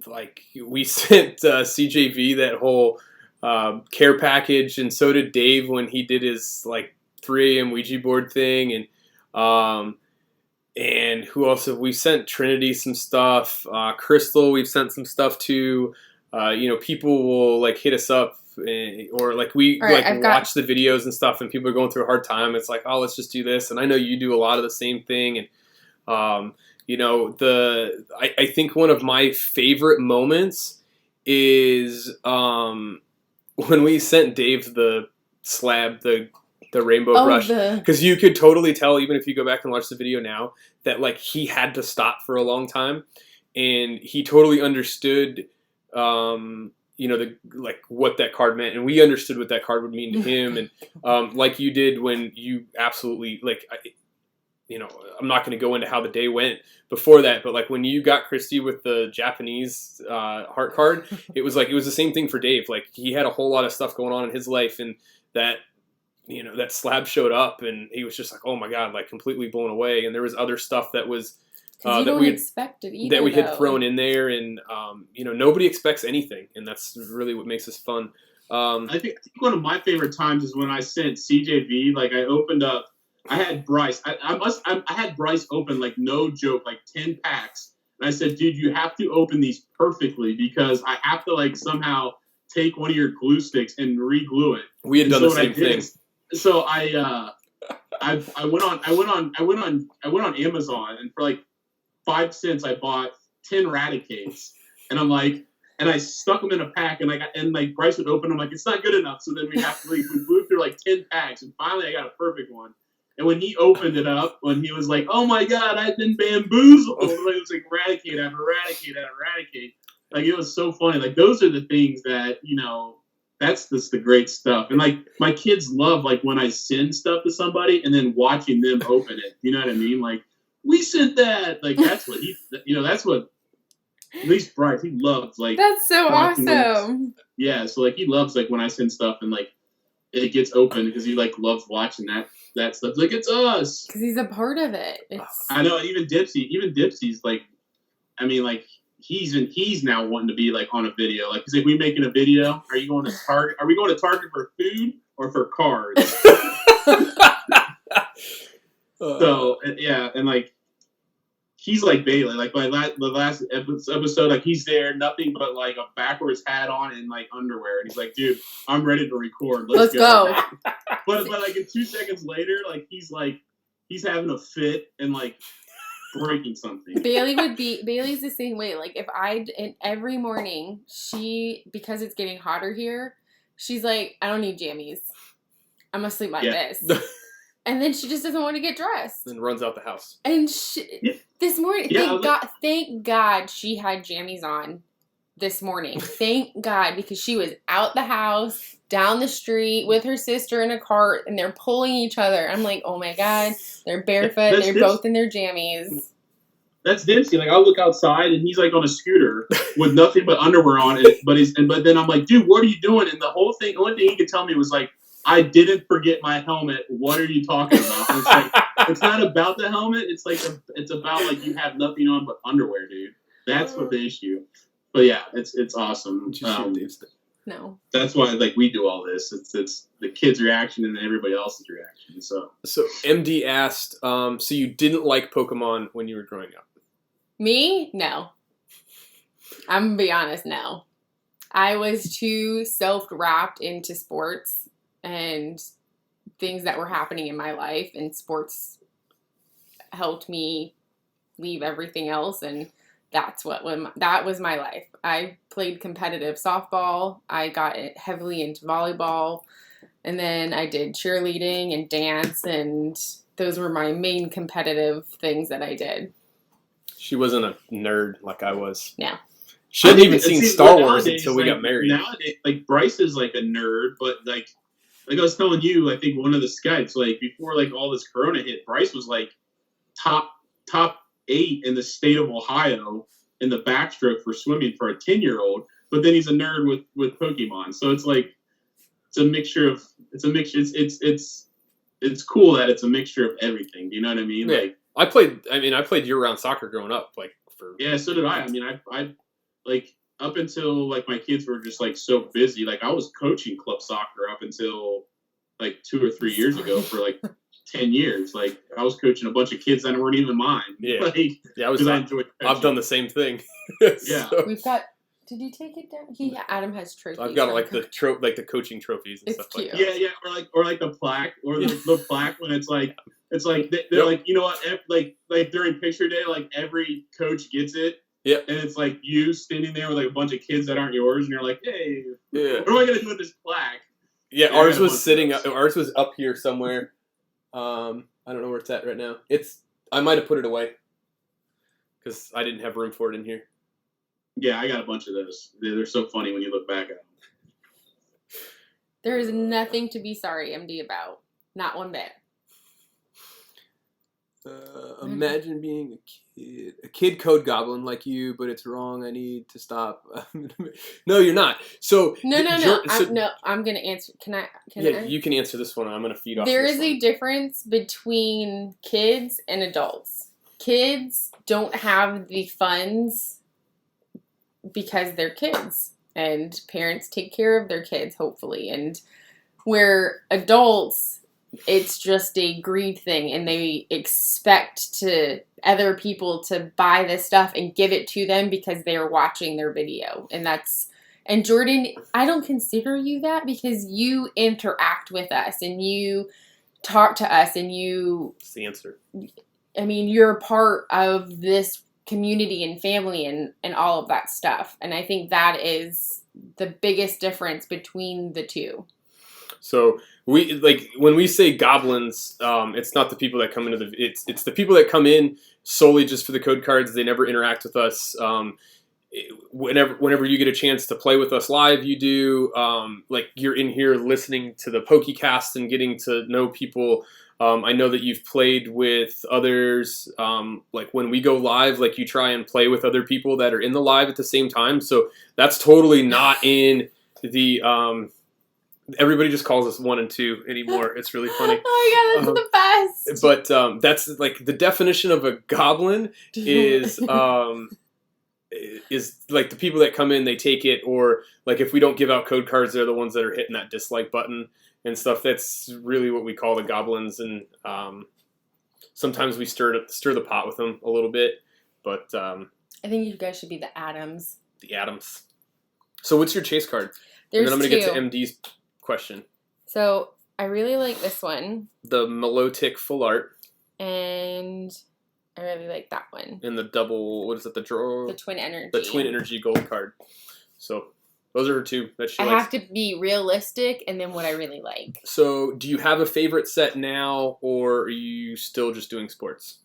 Like, we sent CJV that whole care package, and so did Dave when he did his like 3 a.m. Ouija board thing, and who else have we sent? Trinity some stuff. Crystal, we've sent some stuff to. You know, people will like hit us up, or like we watch the videos and stuff, and people are going through a hard time. It's like, oh, let's just do this. And I know you do a lot of the same thing. And you know, I think one of my favorite moments is when we sent Dave the slab, the rainbow brush, because you could totally tell, even if you go back and watch the video now, that like he had to stop for a long time, and he totally understood, you know, what that card meant, and we understood what that card would mean to him, and like you did when you absolutely like. You know, I'm not going to go into how the day went before that, but like when you got Christy with the Japanese heart card, it was the same thing for Dave. Like, he had a whole lot of stuff going on in his life, and that, you know, that slab showed up, and he was just like, oh my god, like completely blown away. And there was other stuff that was that we had thrown in there, and you know, nobody expects anything, and that's really what makes this fun. I think one of my favorite times is when I sent CJV. Like, I opened up. I had Bryce. I had Bryce open, like, no joke, like 10 packs. And I said, dude, you have to open these perfectly because I have to like somehow take one of your glue sticks and re-glue it. We had done the same thing. So I went on Amazon, and for like 5 cents I bought 10 Raticates, and I'm like, and I stuck them in a pack, and like Bryce would open them, like it's not good enough, so then we blew through like 10 packs, and finally I got a perfect one. And when he opened it up, when he was like, "Oh my God, I've been bamboozled," it was like Raticate after Raticate after Raticate. Like it was so funny. Like those are the things that that's just the great stuff. And like my kids love like when I send stuff to somebody and then watching them open it. You know what I mean? Like we sent that. Like that's what that's what at least Bryce he loves. Like that's so awesome. Yeah, so like he loves like when I send stuff and like it gets open because he like loves watching that stuff. Like it's us because he's a part of it. I know. Even Dipsy's like, I mean, like he's now wanting to be like on a video. Like, cause if we making a video, are you going to Target? Are we going to Target for food or for cars? So yeah, and like he's like Bailey. Like the last episode, like he's there, nothing but like a backwards hat on and like underwear, and he's like, "Dude, I'm ready to record. Let's go." But like in 2 seconds later, like he's having a fit and like breaking something. Bailey's the same way. Like if and every morning because it's getting hotter here, she's like, I don't need jammies. I'm gonna sleep like this. And then she just doesn't want to get dressed. And runs out the house. And this morning, thank God she had jammies on this morning. Thank God, because she was out the house, down the street with her sister in a cart, and they're pulling each other. I'm like, oh my God, they're barefoot. They're both in their jammies. That's Dempsey. Like I'll look outside and he's like on a scooter with nothing but underwear on. But then I'm like, dude, what are you doing? And the only thing he could tell me was like, I didn't forget my helmet. What are you talking about? And it's like, it's not about the helmet. It's like it's about like you have nothing on but underwear, dude. That's what the issue. But yeah, it's awesome. No. That's why like we do all this. It's the kids' reaction and then everybody else's reaction. So MD asked, so you didn't like Pokemon when you were growing up? Me? No. I'm gonna be honest, no. I was too self-wrapped into sports and things that were happening in my life, and sports helped me leave everything else, and that was my life. I played competitive softball. I got heavily into volleyball, and then I did cheerleading and dance, and those were my main competitive things that I did. She wasn't a nerd like I was. No. She hadn't even seen Star Wars until we got married. Nowadays, like Bryce is like a nerd, but like I was telling you, I think one of the Skypes, like before like all this Corona hit, Bryce was like top 8 in the state of Ohio in the backstroke for swimming for a 10-year-old. But then he's a nerd with Pokemon, so it's like it's a mixture. It's cool that it's a mixture of everything. Do you know what I mean? Yeah. Like I played year-round soccer growing up, like for so did I. I mean, I like up until like my kids were just like so busy. Like I was coaching club soccer up until like 2 or 3 years ago for like 10 years. Like I was coaching a bunch of kids that weren't even mine. Yeah, like, yeah. I enjoyed coaching. I've done the same thing. Yeah, we've got. Did you take it down? Adam has trophies. I've got like the coaching trophies and it's stuff cute. like that. Yeah, or like the plaque or the plaque when it's like they're like, you know what, like during picture day, like every coach gets it. Yep. And it's like you standing there with like a bunch of kids that aren't yours, and you're like, hey, yeah, what am I gonna do with this plaque? Yeah, ours was up here somewhere. I don't know where it's at right now. I might have put it away because I didn't have room for it in here. Yeah, I got a bunch of those. They're so funny when you look back at them. There is nothing to be sorry, MD, about. Not one bit. Imagine being a kid code goblin like you, but it's wrong. I need to stop. No, you're not. So no. I'm gonna answer. Can I? You can answer this one. I'm gonna feed off. There is a difference between kids and adults. Kids don't have the funds because they're kids, and parents take care of their kids, hopefully. And where adults it's just a greed thing, and they expect to other people to buy this stuff and give it to them because they're watching their video. And Jordan, I don't consider you that because you interact with us and you talk to us and That's the answer. I mean, you're a part of this community and family and all of that stuff. And I think that is the biggest difference between the two. So we like when we say goblins, it's not the people that come into it's the people that come in solely just for the code cards. They never interact with us. Whenever you get a chance to play with us live, you do. Like you're in here listening to the Pokecast and getting to know people. I know that you've played with others. Like when we go live, like you try and play with other people that are in the live at the same time. So that's totally not in the. Everybody just calls us 1 and 2 anymore. It's really funny. Oh my god, that's the best. But that's like the definition of a goblin is like the people that come in, they take it, or like if we don't give out code cards, they're the ones that are hitting that dislike button and stuff. That's really what we call the goblins, and sometimes we stir the pot with them a little bit. But I think you guys should be the Adams. The Adams. So what's your chase card? There's and then I'm two. going to get to MD's question. So I really like this one. The Melotic Full Art. And I really like that one. And the double, what is it, the draw? The Twin Energy. The Twin Energy gold card. So those are her two that she I likes. have to be realistic and then what I really like. So do you have a favorite set now, or are you still just doing sports?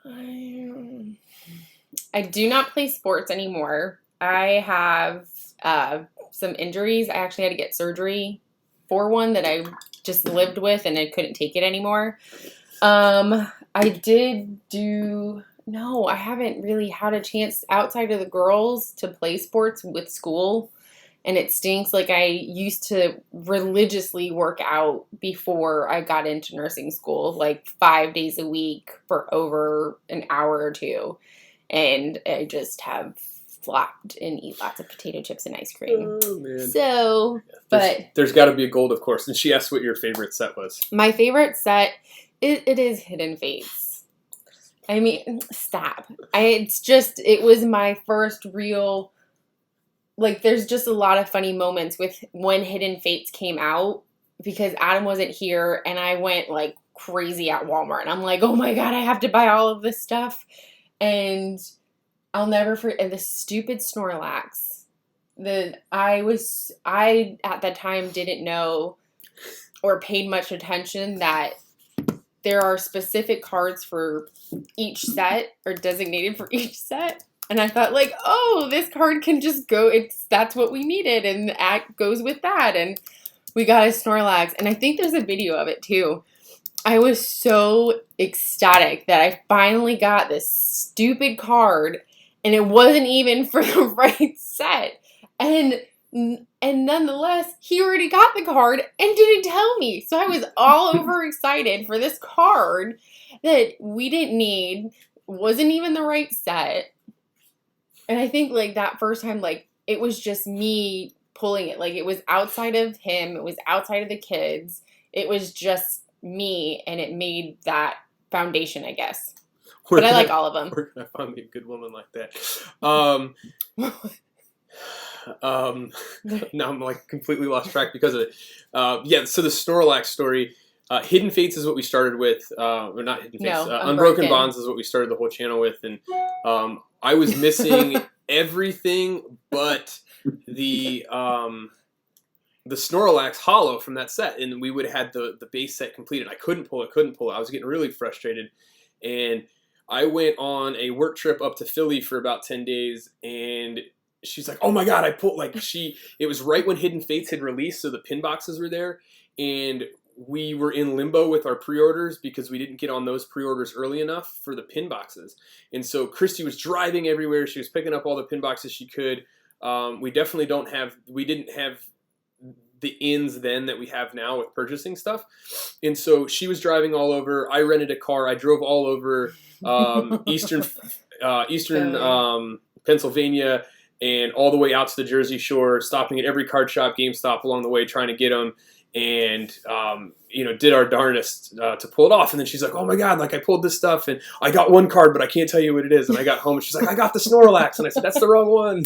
I do not play sports anymore. I have some injuries. I actually had to get surgery for one that I just lived with and I couldn't take it anymore. I haven't really had a chance outside of the girls to play sports with school. And it stinks. Like I used to religiously work out before I got into nursing school, like 5 days a week for over an hour or two. And I just have flopped and eat lots of potato chips and ice cream. Oh, man. So, there's got to be a gold, of course. And she asked what your favorite set was. My favorite set, it is Hidden Fates. I mean, stop. It was my first real, like, there's just a lot of funny moments with when Hidden Fates came out because Adam wasn't here and I went, like, crazy at Walmart. And I'm like, oh my God, I have to buy all of this stuff. And I'll never forget the stupid Snorlax. I at that time didn't know or paid much attention that there are specific cards for each set or designated for each set. And I thought like, oh, this card can just go, that's what we needed. And the act goes with that. And we got a Snorlax. And I think there's a video of it too. I was so ecstatic that I finally got this stupid card and it wasn't even for the right set. And nonetheless, he already got the card and didn't tell me. So I was all over excited for this card that we didn't need, wasn't even the right set. And I think like that first time, like it was just me pulling it. Like it was outside of him. It was outside of the kids. It was just me, and it made that foundation, I guess. But I like all of them. Where can I find me a good woman like that? Now I'm like completely lost track because of it. Yeah, so the Snorlax story, Hidden Fates is what we started with. Or not Hidden Fates. No, Unbroken Bonds is what we started the whole channel with, and I was missing everything but the Snorlax Hollow from that set, and we would have had the base set completed. I couldn't pull it. I was getting really frustrated, and I went on a work trip up to Philly for about 10 days, and she's like, oh my God, I pulled, like it was right when Hidden Fates had released, so the pin boxes were there, and we were in limbo with our pre-orders because we didn't get on those pre-orders early enough for the pin boxes. And so Christy was driving everywhere. She was picking up all the pin boxes she could. We didn't have the ins then that we have now with purchasing stuff. And so she was driving all over. I rented a car. I drove all over eastern Pennsylvania and all the way out to the Jersey Shore, stopping at every card shop, GameStop along the way, trying to get them. and did our darndest to pull it off. And then she's like, "Oh my god, like I pulled this stuff and I got one card, but I can't tell you what it is." And I got home and she's like, "I got the Snorlax," and I said, "That's the wrong one."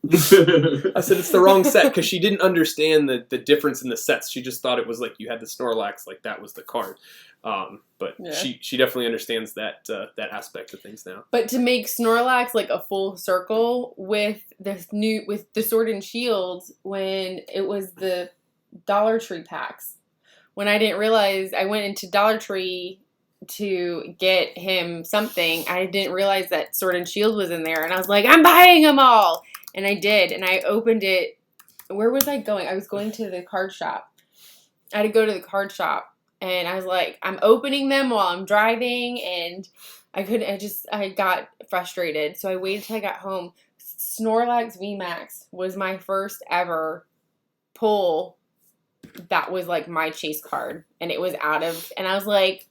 I said it's the wrong set because she didn't understand the difference in the sets. She just thought it was like you had the Snorlax, like that was the card. But Yeah. she definitely understands that aspect of things now. But to make Snorlax like a full circle with the Sword and Shield when it was the Dollar Tree packs, when I didn't realize I went into Dollar Tree to get him something, I didn't realize that Sword and Shield was in there, and I was like, I'm buying them all, and I did, and I opened it. Where was I going? I was going to the card shop. I had to go to the card shop. And I was like, I'm opening them while I'm driving, and I got frustrated. So I waited till I got home. Snorlax VMAX was my first ever pull that was like my chase card. And it was and I was like,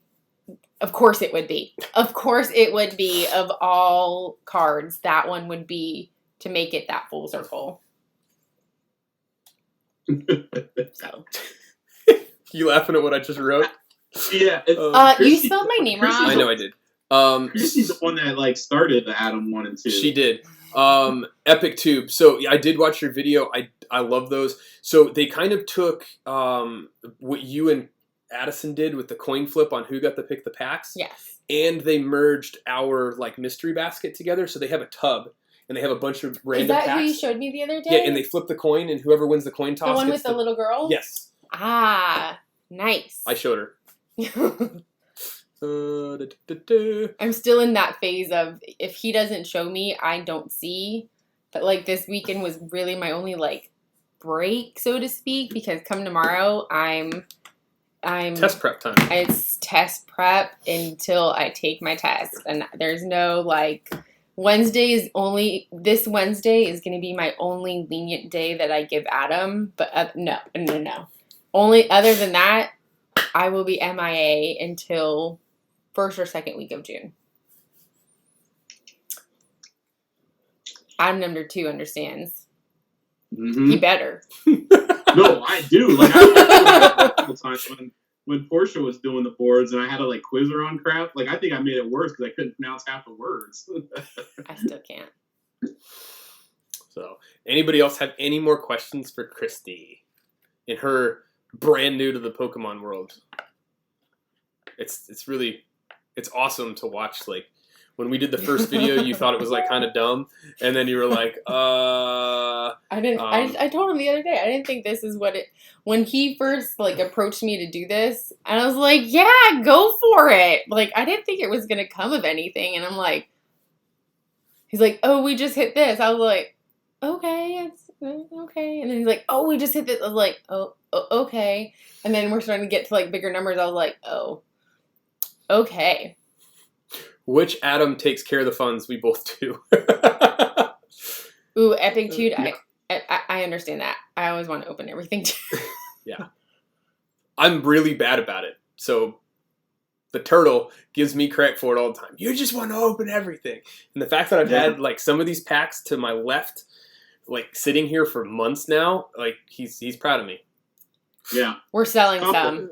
of course it would be. Of course it would be, of all cards, that one would be to make it that full circle. So. You laughing at what I just wrote? Yeah. You spelled my name wrong. I know I did. Chrissy's the one that like started the Adam 1 and 2. She did. Epic Tube. So I did watch your video. I love those. So they kind of took what you and Addison did with the coin flip on who got to pick the packs. Yes. And they merged our like mystery basket together. So they have a tub. And they have a bunch of random packs. Is that who you showed me the other day? Yeah, and they flip the coin, and whoever wins the coin toss the one gets with the little girl? Yes. Ah, nice. I showed her. I'm still in that phase of if he doesn't show me, I don't see. But like this weekend was really my only like break, so to speak, because come tomorrow I'm test prep time. It's test prep until I take my test, and there's no like this Wednesday is going to be my only lenient day that I give Adam, but no. Only other than that, I will be MIA until first or second week of June. Adam number 2 understands. Mm-hmm. He better. No, I do. Like I a couple times when Portia was doing the boards and I had to like quiz her on crap. Like I think I made it worse because I couldn't pronounce half the words. I still can't. So, anybody else have any more questions for Christy in her brand new to the Pokemon world? It's awesome to watch. Like when we did the first video, you thought it was like kind of dumb, and then you were like, I told him the other day, I didn't think this is what it. When he first like approached me to do this, and I was like, yeah, go for it. Like I didn't think it was gonna come of anything, and I'm like, he's like, oh, we just hit this. I was like, okay, it's okay. And then he's like, oh, we just hit this. I was like, oh, okay. And then we're starting to get to like bigger numbers. I was like, oh, okay. Which Adam takes care of the funds? We both do. Ooh, Epic Tude. I understand that. I always want to open everything too. Yeah. I'm really bad about it. So the turtle gives me credit for it all the time. You just want to open everything. And the fact that I've had like some of these packs to my left, like sitting here for months now, like he's proud of me. Yeah. We're selling some.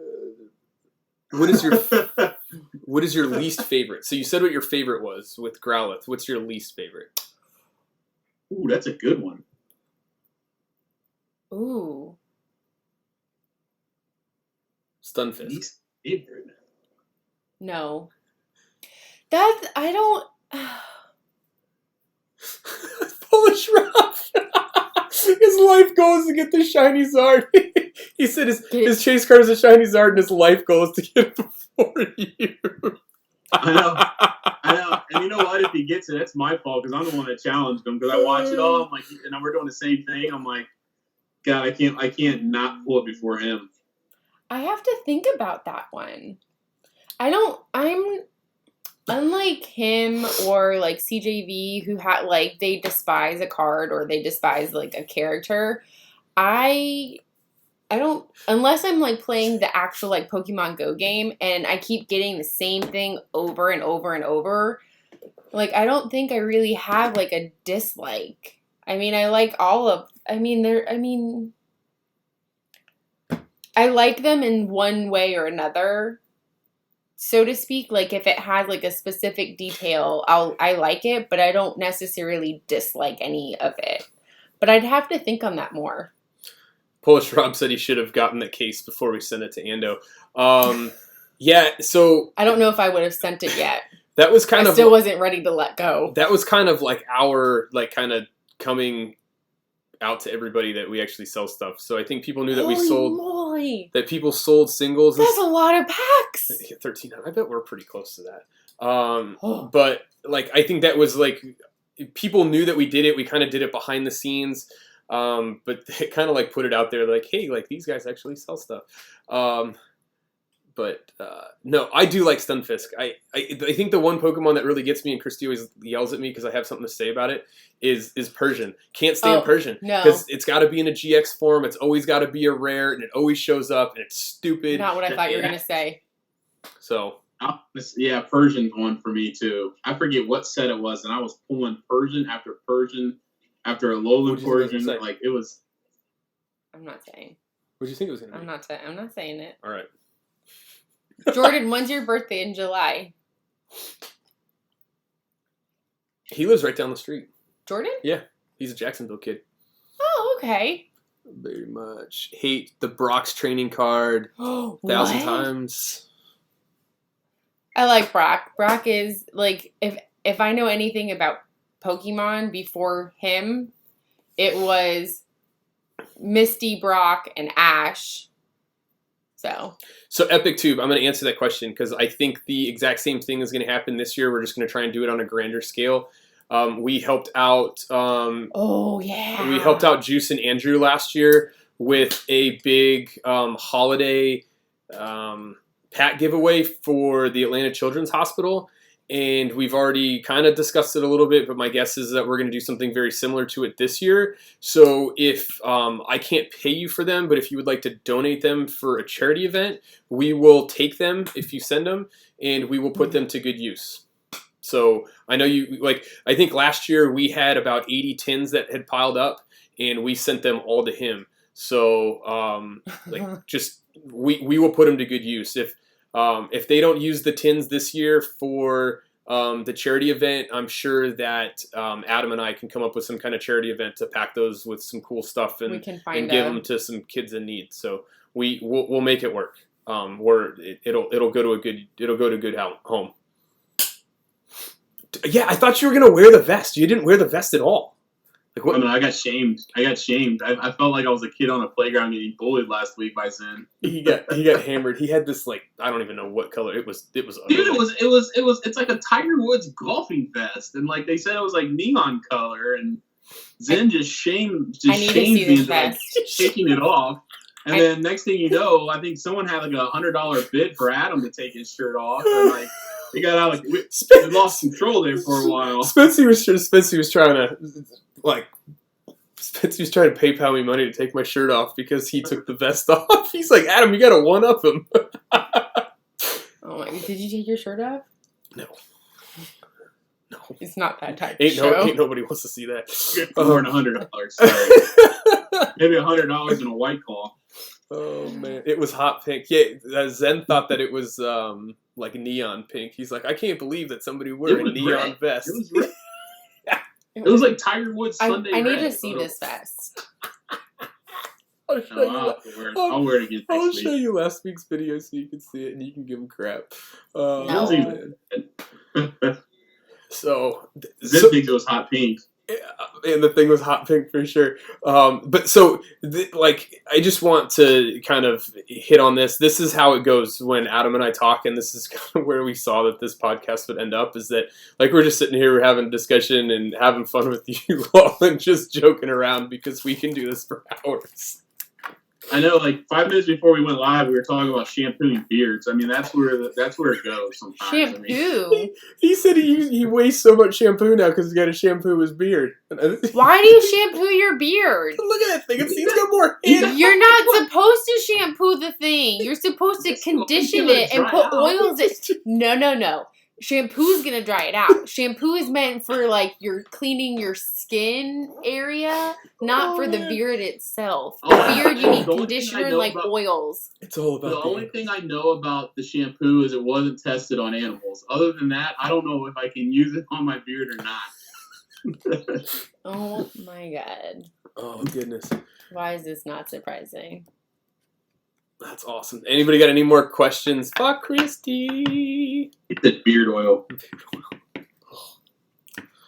What is your least favorite? So you said what your favorite was with Growlithe. What's your least favorite? Ooh, that's a good one. Ooh. Stunfisk. Least favorite. No. I don't. Polish Rock. His life goal is to get the shiny Zard. He said his chase card is a shiny Zard, and his life goal is to get it before you. I know. And you know what? If he gets it, that's my fault because I'm the one that challenged him. Because I watch it all, I'm like, and we're doing the same thing. I'm like, God, I can't not pull it before him. I have to think about that one. I'm unlike him or like CJV who had like they despise a card or they despise like a character. I don't, unless I'm like playing the actual like Pokemon Go game and I keep getting the same thing over and over and over. Like I don't think I really have like a dislike. I mean, I like all of. I I like them in one way or another, so to speak. Like if it has like a specific detail, I like it, but I don't necessarily dislike any of it. But I'd have to think on that more. Polish Rob said he should have gotten the case before we sent it to Ando. Yeah, so I don't know if I would have sent it yet. that was kind I of still wasn't ready to let go. that was kind of like our like kind of coming out to everybody that we actually sell stuff. So I think people knew that we Holy sold moly. that people sold singles. That's a lot of packs. 13. I bet we're pretty close to that. But like I think that was like people knew that we did it. We kind of did it behind the scenes. But they kind of like put it out there like, hey, like these guys actually sell stuff. But no, I do like Stunfisk. I think the one Pokemon that really gets me, and Christy always yells at me because I have something to say about it, is Persian. Can't stand Persian. No. Because it's got to be in a GX form. It's always got to be a rare, and it always shows up, and it's stupid. Not what I thought you were going to say. So. Yeah, Persian's one for me too. I forget what set it was, and I was pulling Persian after a Alolan Persian. Like it was. I'm not saying. What did you think it was going to be? I'm not saying it. All right. Jordan, when's your birthday in July? He lives right down the street. Jordan? Yeah, he's a Jacksonville kid. Oh, okay. Very much. Hate the Brock's training card 1,000 times. I like Brock. Brock is like if I know anything about Pokemon before him, it was Misty, Brock, and Ash. So Epic Tube, I'm going to answer that question because I think the exact same thing is going to happen this year. We're just going to try and do it on a grander scale. We helped out. We helped out Juice and Andrew last year with a big holiday pack giveaway for the Atlanta Children's Hospital. And we've already kind of discussed it a little bit, but my guess is that we're going to do something very similar to it this year. So if I can't pay you for them, but if you would like to donate them for a charity event, we will take them if you send them, and we will put them to good use. So I know I think last year we had about 80 tins that had piled up, and we sent them all to him. So we will put them to good use. If they don't use the tins this year for the charity event, I'm sure that Adam and I can come up with some kind of charity event to pack those with some cool stuff and give them to some kids in need. So we'll make it work. It'll go to a good home. Yeah, I thought you were gonna wear the vest. You didn't wear the vest at all. Like what? I mean, I got shamed. I felt like I was a kid on a playground getting bullied last week by Zen. He got hammered. He had this like I don't even know what color it was. It was ugly. Dude, it's like a Tiger Woods golfing vest, and like they said it was like neon color, and Zen just shamed me into like taking it off. And then next thing you know, I think someone had like $100 bid for Adam to take his shirt off, and like we got out we lost control there for a while. Spencer was trying to PayPal me money to take my shirt off because he took the vest off. He's like, Adam, you got to one up him. Oh my! Did you take your shirt off? No. It's not that type of show. Ain't nobody wants to see that. More than $100. Sorry. Maybe $100 in a White Claw. Oh man, it was hot pink. Yeah, Zen thought that it was like neon pink. He's like, I can't believe that somebody wear a neon vest. It was red. It was like Tiger Woods Sunday. I need to see this vest. I'll show you. I'll wear it again next week. I'll show you last week's video so you can see it and you can give him crap. No. So Zip thinks it was hot pink. And the thing was hot pink for sure. I just want to kind of hit on this. This is how it goes when Adam and I talk, and this is kind of where we saw that this podcast would end up, is that like we're just sitting here, we're having a discussion and having fun with you all and just joking around because we can do this for hours. I know, like 5 minutes before we went live, we were talking about shampooing beards. I mean, that's where it goes sometimes. Shampoo? I mean, he said he wastes so much shampoo now because he's got to shampoo his beard. Why do you shampoo your beard? Look at that thing. He's got more hair. You're not supposed to shampoo the thing. You're supposed to condition it and put oils in. No. shampoo's gonna dry it out. Shampoo is meant for like you're cleaning your skin area, not for the beard itself. The beard you need conditioner and like oils. It's all about the only thing I know about the shampoo is it wasn't tested on animals. Other than that, I don't know if I can use it on my beard or not. Oh my god. Oh goodness. Why is this not surprising? That's awesome. Anybody got any more questions? Fuck Christy. It's the beard oil.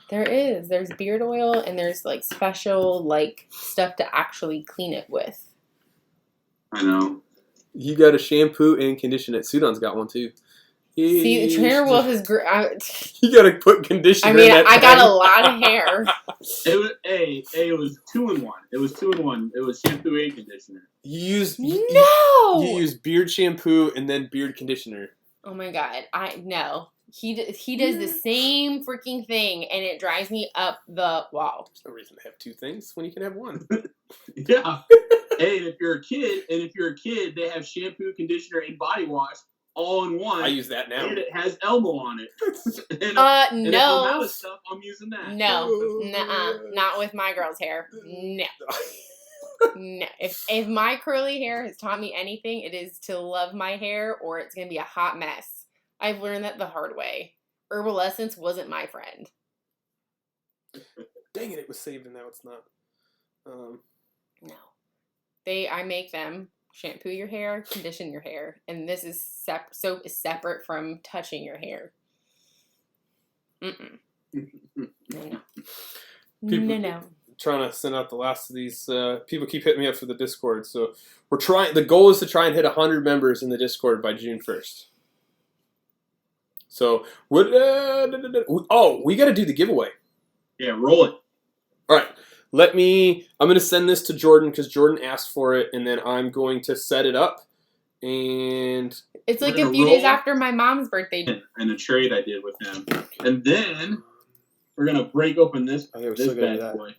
There's beard oil and there's like special like stuff to actually clean it with. I know. You got a shampoo and conditioner. Sudan's got one too. See, the Trainer Wolf is great. You gotta put conditioner. I mean, in that I got thing. a lot of hair. It was 2-in-1. It was 2-in-1. It was shampoo and conditioner. You No. use beard shampoo and then beard conditioner. Oh my god, no. He does the same freaking thing, and it drives me up the wall. There's no reason to have two things when you can have one. Yeah. Hey, and if you're a kid, they have shampoo, conditioner, and body wash all in one. I use that now. And it has Elmo on it. and if No. I'm out of stuff, I'm using that. No, nuh-uh. Not with my girl's hair. No. No. If my curly hair has taught me anything, it is to love my hair or it's going to be a hot mess. I've learned that the hard way. Herbal Essence wasn't my friend. Dang it was saved and now it's not. No. I make them shampoo your hair, condition your hair, and this is soap is separate from touching your hair. Mm-mm. No. People- No. Trying to send out the last of these. People keep hitting me up for the Discord, so we're trying. The goal is to try and hit 100 members in the Discord by June 1st. So what? We got to do the giveaway. Yeah, roll it. All right. I'm going to send this to Jordan because Jordan asked for it, and then I'm going to set it up. And It's like We're a gonna few days roll. after my mom's birthday. And a trade I did with him. And then we're going to break open this we're still gonna do bad that. boy.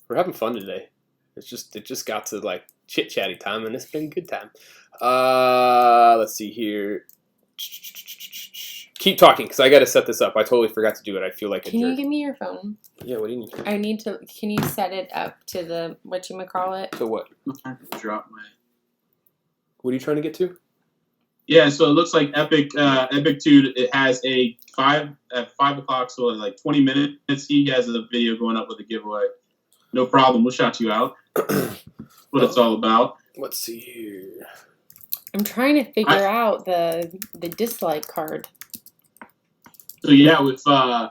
We're having fun today. It just got to like chit chatty time, and it's been a good time. Let's see here. Keep talking, because I got to set this up. I totally forgot to do it. I feel like a Can you jerk. give me your phone? Yeah, what do you need? Can you set it up to the, whatchamacallit? So what? Drop my... What are you trying to get to? Yeah, so it looks like Epic Tude, it has at 5 o'clock, so in like 20 minutes, he has a video going up with a giveaway. No problem, we'll shout you out. What it's all about. Let's see here. I'm trying to figure out the dislike card. So yeah, with I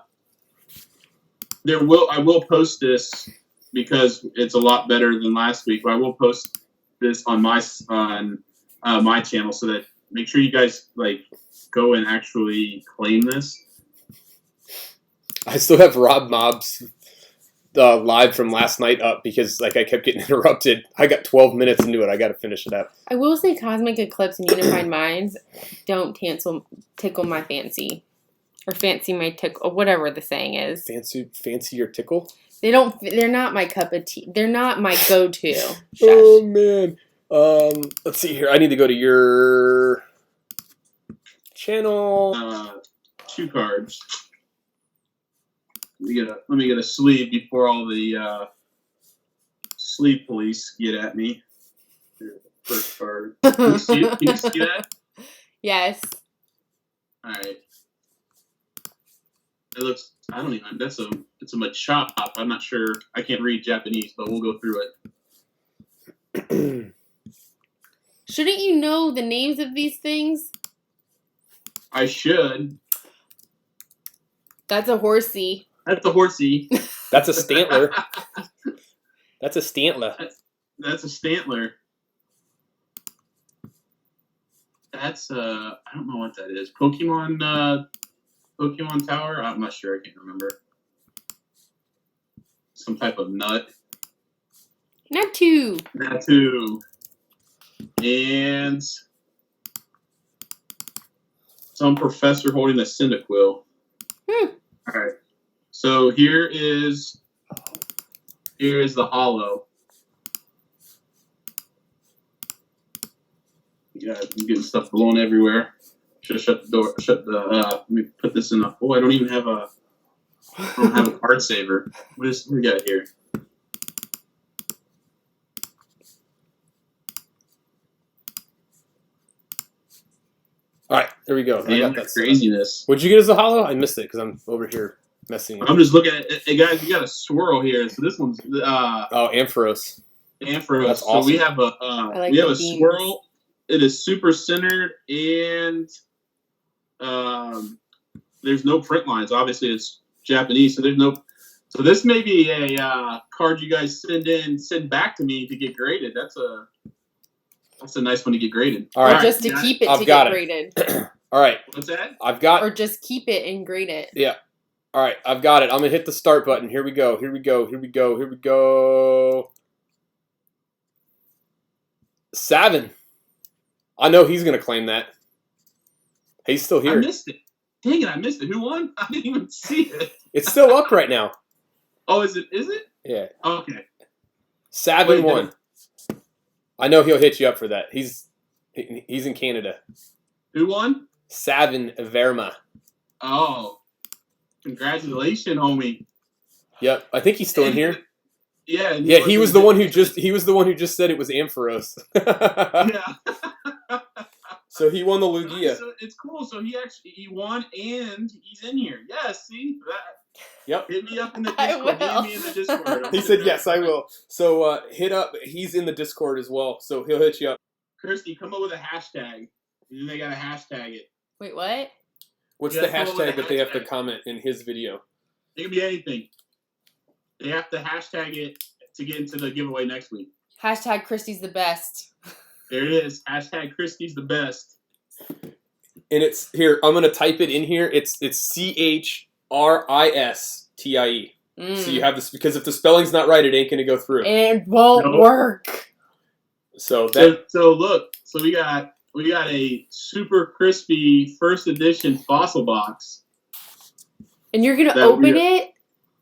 will post this because it's a lot better than last week. But I will post this on my channel so that make sure you guys like go and actually claim this. I still have Rob Mob's live from last night up because like I kept getting interrupted. I got 12 minutes into it. I got to finish it up. I will say Cosmic Eclipse and Unified Minds don't tickle my fancy. Or fancy my tickle, or whatever the saying is. Fancy your tickle? They're not my cup of tea. They're not my go-to. Oh, man. Let's see here. I need to go to your channel. 2 cards. Let me get a sleeve before all the sleeve police get at me. First card. Can you see that? Yes. All right. It looks. I don't even. It's a Machop. I'm not sure. I can't read Japanese, but we'll go through it. Shouldn't you know the names of these things? I should. That's a horsey. That's a horsey. That's a Stantler. That's a Stantler. That's a Stantler. That's I don't know what that is. Pokemon Tower? I'm not sure. I can't remember. Some type of nut. Natu. And some professor holding a Cyndaquil. All right. So here is the hollow. Yeah, I'm getting stuff blowing everywhere. Should shut the door. Shut the. Let me put this in. Oh, I don't even have a. I don't have a card saver. What we got here? All right, there we go. I Damn, got that craziness. What'd you get as a hollow? I missed it because I'm over here messing with I'm just looking at it. Hey, guys, we got a swirl here. So this one's Oh, Ampharos. Ampharos. That's So awesome. we have a like we have the a beans. swirl. It is super centered and there's no print lines. Obviously, it's Japanese, so there's no. So this may be a card you guys send back to me to get graded. That's a nice one to get graded. All Or right, just to got keep it. it I've to got get it. graded. All right, What's that? I've got. Or just keep it and grade it. Yeah. All right, I've got it. I'm gonna hit the start button. Here we go. Here we go. Here we go. Here we go. Savin. I know he's gonna claim that. He's still I here. missed it. Dang it! I missed it. Who won? I didn't even see it. It's still up right now. Oh, is it? Is it? Yeah. Okay. Savin Wait, won. I know he'll hit you up for that. He's in Canada. Who won? Savin Verma. Oh, congratulations, homie. Yep. I think he's still in here. Yeah. and Yeah, he was the one who just said it was Ampharos. Yeah. So he won the Lugia. So it's cool. So he won and he's in here. Yes. See that. Yep. Hit me up in the I Discord. will. Hit me in the Discord. He said yes, I will. So hit up. He's in the Discord as well, so he'll hit you up. Kirsty, come up with a hashtag. And then they gotta hashtag it. Wait, what? What's You the gotta follow hashtag the that they have to hashtag. comment in his video? It can be anything. They have to hashtag it to get into the giveaway next week. Hashtag Christy's the best. There it is. Hashtag Christy's the best. And it's here. I'm gonna type it in here. It's CHRISTIE. So you have this because if the spelling's not right, it ain't gonna go through. It won't Nope. work. So that So look. So we got a super crispy first edition fossil box. And you're gonna That open weird. it?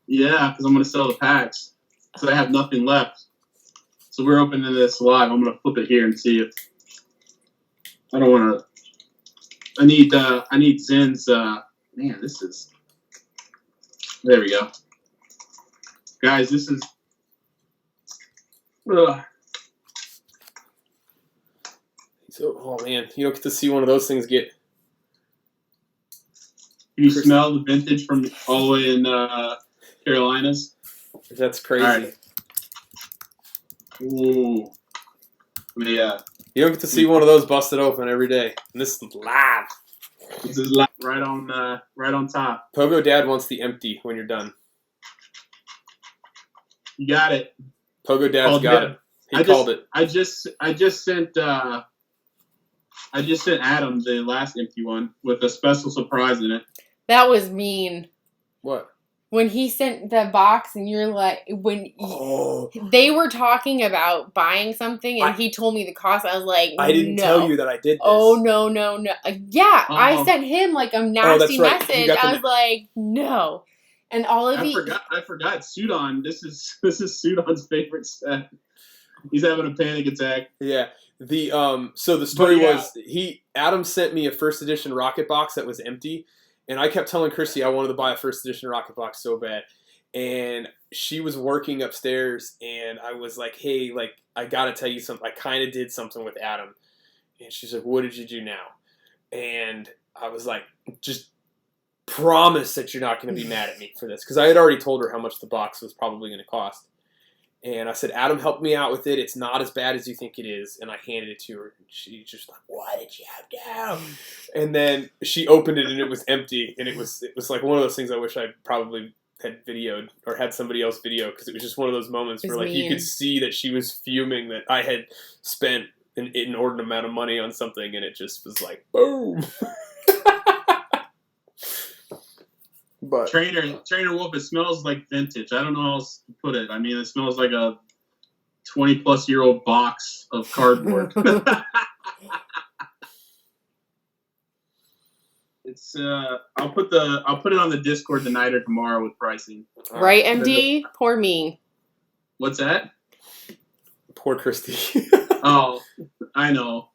Yeah, because I'm gonna sell the packs. So I have nothing left. So we're opening this live. I'm gonna flip it here and see if I don't want to. I need Zen's. Man, this is. There we go, guys. This is. So oh man, you don't get to see one of those things get. Can you smell the vintage from all the way in Carolinas? That's crazy. All right. Ooh. Yeah. You don't get to see one of those busted open every day. And this is live. This is live, right on top. Pogo Dad wants the empty when you're done. You got it. Pogo Dad's Called got him. it. He called it. I just sent Adam the last empty one with a special surprise in it. That was mean. What? When he sent the box and you're like, Oh. they were talking about buying something and I- he told me the cost, I was like, I didn't no. tell you that I did this. Oh, no. Yeah, I Oh. sent him like a that's nasty right. You message. got the I was like, no. And all of I forgot Sudon. This is Sudon's favorite set. He's having a panic attack. Yeah. The so the story But yeah. was Adam sent me a first edition rocket box that was empty, and I kept telling Chrissy I wanted to buy a first edition rocket box so bad. And she was working upstairs and I was like, hey, like I gotta tell you something. I kinda did something with Adam. And she's like, what did you do now? And I was like, just promise that you're not gonna be mad at me for this. Because I had already told her how much the box was probably gonna cost. And I said, Adam helped me out with it. It's not as bad as you think it is. And I handed it to her. And she just like, what did you have now? And then she opened it and it was empty. And it was like one of those things I wish I probably had videoed or had somebody else video. Because it was just one of those moments It's where like you mean. could see that she was fuming that I had spent an inordinate amount of money on something. And it just was like, boom. But Trainer Wolf, it smells like vintage. I don't know how else to put it. I mean, it smells like a 20-plus-year-old box of cardboard. It's I'll put it on the Discord tonight or tomorrow with pricing. right, MD? Poor me. What's that? Poor Christy. Oh, I know.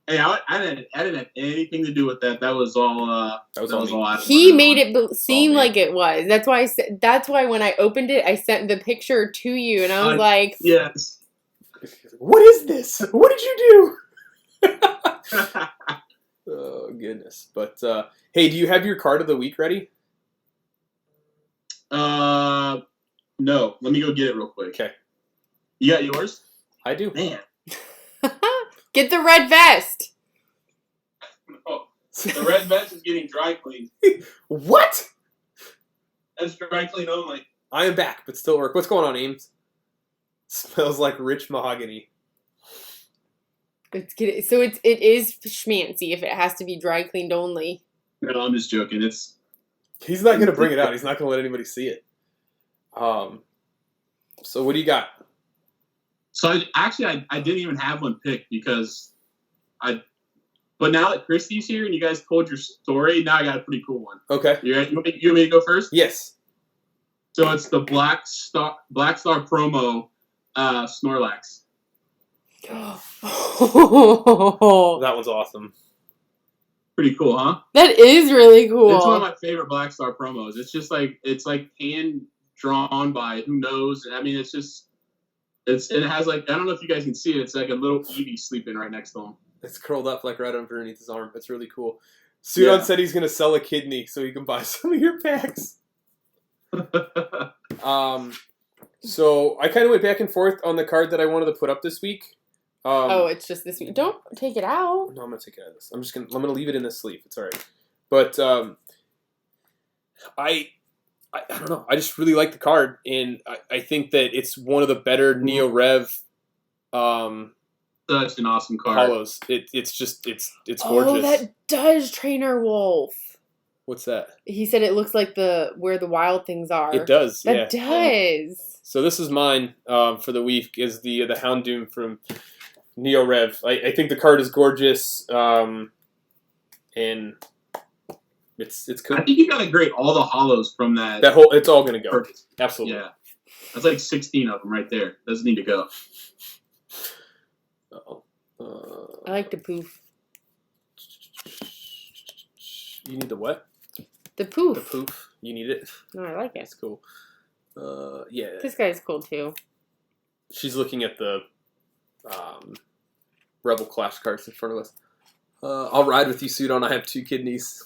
Hey, I didn't have anything to do with that. That was all. That was all me. all Adam He on made that one. it seem me. like it was. That's why I said. That's why when I opened it, I sent the picture to you, and I was like, Yes. What is this? What did you do? Oh, goodness. But, hey, do you have your card of the week ready? No. Let me go get it real quick. Okay. You got yours? I do. Man. "Get the red vest." Oh, the red vest is getting dry cleaned. What? That's dry clean only. I am back, but still work. What's going on, Ames? Smells like rich mahogany. So it is schmancy if it has to be dry cleaned only. No, I'm just joking. He's not going to bring it out. He's not going to let anybody see it. So what do you got? So I didn't even have one picked because but now that Christy's here and you guys told your story, now I got a pretty cool one. Okay. You ready? You want me to go first? Yes. So it's the Black Star promo Snorlax. That was awesome. Pretty cool, huh? That is really cool. It's one of my favorite Black Star promos. It's just like hand drawn by who knows. I mean, it has like, I don't know if you guys can see it. It's like a little Eevee sleeping right next to him. It's curled up like right underneath his arm. It's really cool. Sudon said he's going to sell a kidney so he can buy some of your packs. So I kind of went back and forth on the card that I wanted to put up this week. It's just this week. Don't take it out. No, I'm gonna take it out of this. I'm gonna leave it in this sleeve. It's all right. But I don't know. I just really like the card, and I think that it's one of the better Neo Rev Such an awesome card. hollows. It's gorgeous. Oh, that does Trainer Wolf. What's that? He said it looks like where the wild things are. It does. That does. So this is mine for the week. Is the Houndoom from Neo Rev. I think the card is gorgeous, and it's cool. I think you gotta grade all the hollows from that. It's all gonna go. Perfect. Absolutely. Yeah, that's like 16 of them right there. Those need to go. I like the poof. You need the what? The poof. The poof. You need it. No, I like it. That's cool. Yeah. This guy's cool too. She's looking at the Rebel Clash cards in front of us. I'll ride with you, Sudon. I have 2 kidneys.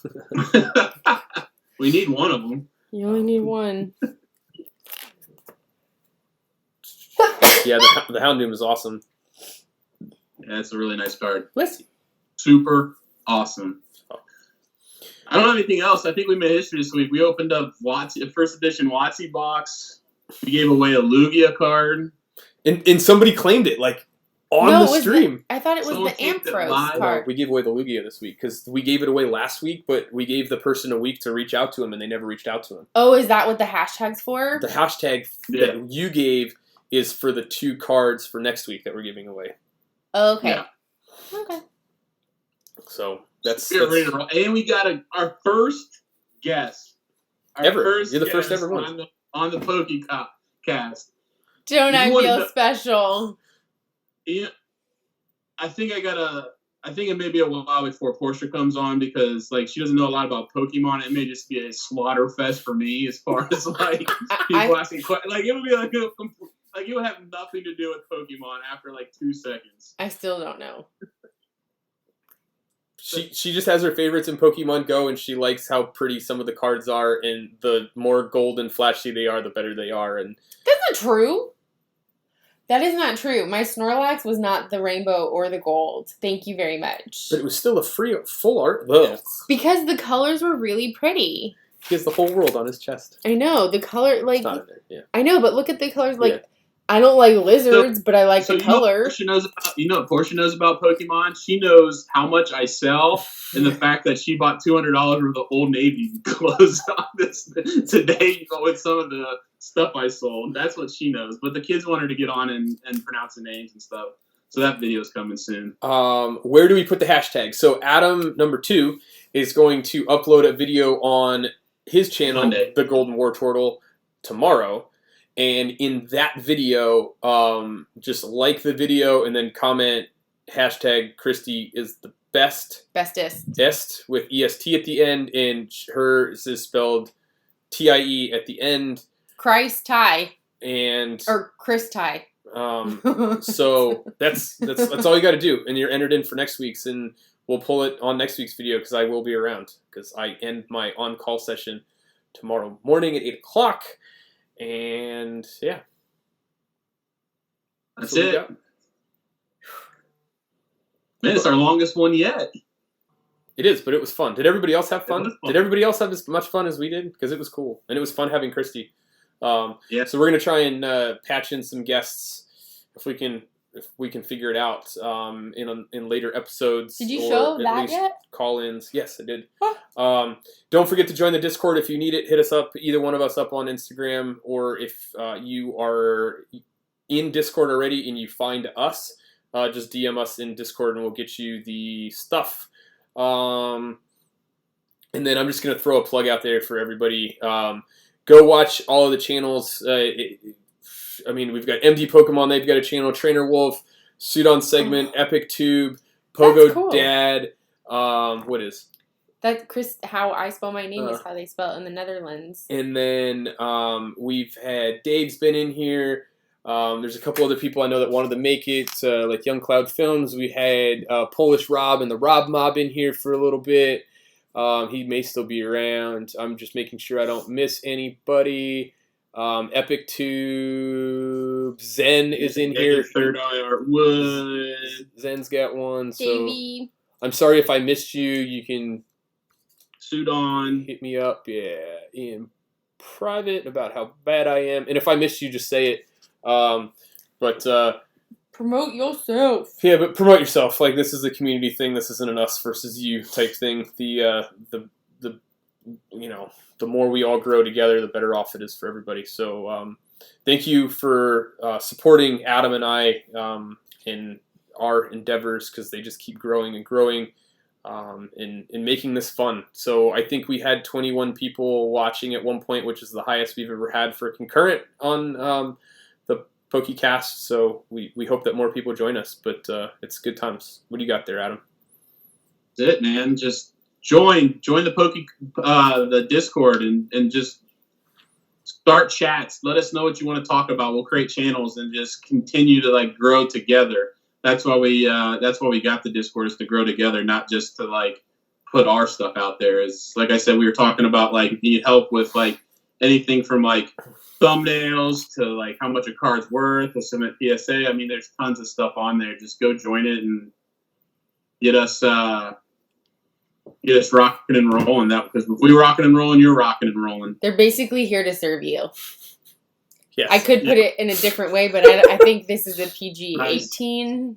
We need one of them. You only need one. Yeah, the Houndoom is awesome. Yeah, it's a really nice card. Bless you. Super awesome. I don't have anything else. I think we made history this week. We opened up a first edition WotC box. We gave away a Lugia card. And somebody claimed it, like, on the stream. I thought it was Someone the claimed it Ampharos live. card. No, we gave away the Lugia this week because we gave it away last week, but we gave the person a week to reach out to him, and they never reached out to him. Oh, is that what the hashtag's for? The hashtag that you gave is for the 2 cards for next week that we're giving away. Oh, okay. Yeah. Okay. So that's ready to roll. And we got our first guest. You're the first ever one. On the Pokecast. Don't I feel special? Yeah. I think it may be a while before Portia comes on because she doesn't know a lot about Pokemon. It may just be a slaughter fest for me as far as people asking questions. It would be it would have nothing to do with Pokemon after 2 seconds. I still don't know. She just has her favorites in Pokemon Go, and she likes how pretty some of the cards are, and the more gold and flashy they are, the better they are. And that's not true. That is not true. My Snorlax was not the rainbow or the gold. Thank you very much. But it was still a full art. Yes. Because the colors were really pretty. He has the whole world on his chest. I know. The color, it's not in there. Yeah. I know, but look at the colors. I don't like lizards, but I like the color. Portia knows about Pokemon? She knows how much I sell and the fact that she bought $200 worth of Old Navy clothes on this today with some of the stuff I sold. That's what she knows. But the kids want her to get on and pronounce the names and stuff. So that video's coming soon. Where do we put the hashtag? So Adam, number 2, is going to upload a video on his channel, Monday. The Golden War Turtle, tomorrow. And in that video, just like the video and then comment hashtag Christy is the bestest with EST at the end, and hers is spelled TIE at the end. Christ Ty. And or Chris Ty. So that's all you got to do, and you're entered in for next week's, and we'll pull it on next week's video because I will be around because I end my on-call session tomorrow morning at 8:00, and yeah, that's it. Man, it's our longest one yet. It is, but it was fun. Did everybody else have fun? Did everybody else have as much fun as we did? Because it was cool, and it was fun having Christy. Yeah. So we're gonna try and patch in some guests if we can figure it out in later episodes. Did you show that yet? Call-ins. Yes, I did. Don't forget to join the Discord if you need it. Hit us up, either one of us up on Instagram, or if you are in Discord already and you find us, just DM us in Discord and we'll get you the stuff. And then I'm just gonna throw a plug out there for everybody. Go watch all of the channels. I mean, we've got MD Pokemon. They've got a channel. Trainer Wolf, Sudan Segment, Epic Tube, Pogo cool. Dad. What is that? Chris, how I spell my name is how they spell it in the Netherlands. And then we've had Dave's been in here. There's a couple other people I know that wanted to make it, like Young Cloud Films. We had Polish Rob and the Rob Mob in here for a little bit. He may still be around. I'm just making sure I don't miss anybody. Epic Tube, Zen is in here. Third Eye Artwood. Zen's got one. So Davey. I'm sorry if I missed you. You can Sudan. hit me up, in private about how bad I am. And if I missed you, just say it. Promote yourself. Yeah, but promote yourself. Like, this is a community thing. This isn't an us versus you type thing. The the more we all grow together, the better off it is for everybody. So, thank you for supporting Adam and I in our endeavors, because they just keep growing and growing, and making this fun. So I think we had 21 people watching at one point, which is the highest we've ever had for concurrent on the Pokecast. So we hope that more people join us, but it's good times. What do you got there, Adam? That's it, man. Just join the Discord and just start chats. Let us know what you want to talk about. We'll create channels and just continue to grow together. That's why we got the Discord, is to grow together, not just to put our stuff out there. Is, like I said, we were talking about if you need help with anything from thumbnails to how much a card's worth, or some at PSA. I mean, there's tons of stuff on there. Just go join it and get us rocking and rolling. That, because if we rocking and rolling, you're rocking and rolling. They're basically here to serve you. Yes. I could put it in a different way, but I think this is a PG-18.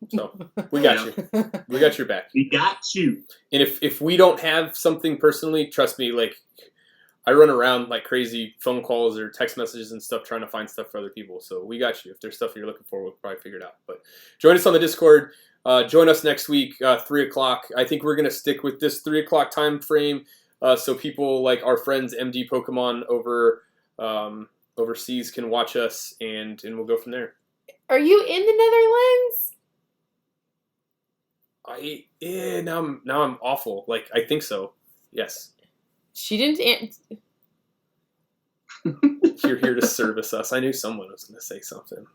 So we got you. We got your back. We got you. And if we don't have something personally, trust me, I run around like crazy, phone calls or text messages and stuff trying to find stuff for other people. So we got you. If there's stuff you're looking for, we'll probably figure it out. But join us on the Discord. Join us next week, 3 o'clock. I think we're going to stick with this 3 o'clock time frame, so people like our friends MD Pokemon overseas can watch us, and we'll go from there. Are you in the Netherlands? Now I'm awful. I think so. Yes. She didn't. You're here to service us. I knew someone was going to say something.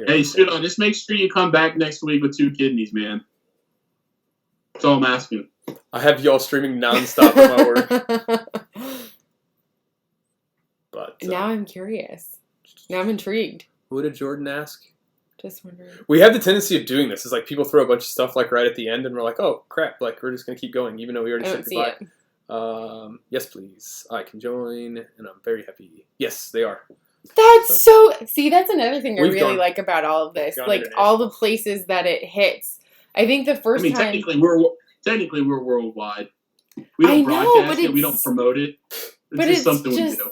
Hey, Sudan, just make sure you come back next week with 2 kidneys, man. That's all I'm asking. I have y'all streaming nonstop at my work. But now I'm curious. Now I'm intrigued. What did Jordan ask? Just wondering. We have the tendency of doing this. Is people throw a bunch of stuff right at the end, and we're like, oh crap! We're just gonna keep going, even though we already said goodbye. Yes, please. I can join, and I'm very happy. Yes, they are. That's See, that's another thing I really like about all of this. All the places that it hits. I think the first time. Technically we're worldwide. We don't broadcast it. We don't promote it. It's just something we do.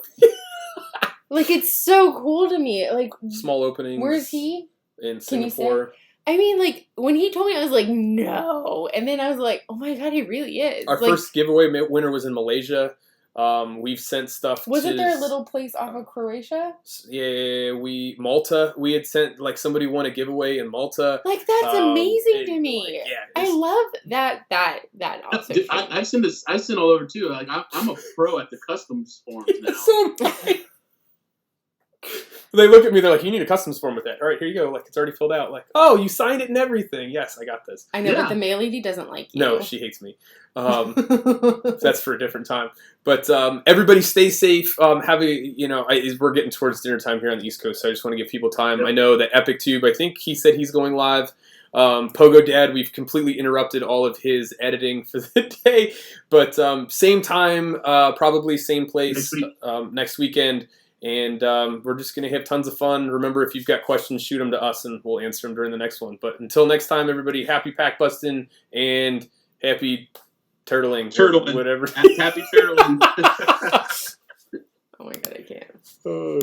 It's so cool to me. Small openings. Where is he? In Singapore. I mean, when he told me, I was like, no. And then I was like, oh my God, he really is. Our first giveaway winner was in Malaysia. We've sent stuff. Wasn't there a little place off of Croatia? Yeah, Malta. We had sent like somebody won a giveaway in Malta. Like that's amazing to me. Like, yeah, I love that also. Dude, I've sent all over too. Like I'm a pro at the customs forms now. So they look at me. They're like, "You need a customs form with that." All right, here you go. Like it's already filled out. Like, oh, you signed it and everything. Yes, I got this. I know, but the mail lady doesn't like you. No, she hates me. That's for a different time. But everybody stay safe. We're getting towards dinner time here on the East Coast, so I just want to give people time. Yep. I know that Epic Tube, I think he said he's going live. Pogo Dad, we've completely interrupted all of his editing for the day. But same time, probably same place next weekend. And we're just going to have tons of fun. Remember, if you've got questions, shoot them to us, and we'll answer them during the next one. But until next time, everybody, happy pack busting and happy turtling. Whatever. Happy turtling. Oh my god, I can't. Oh,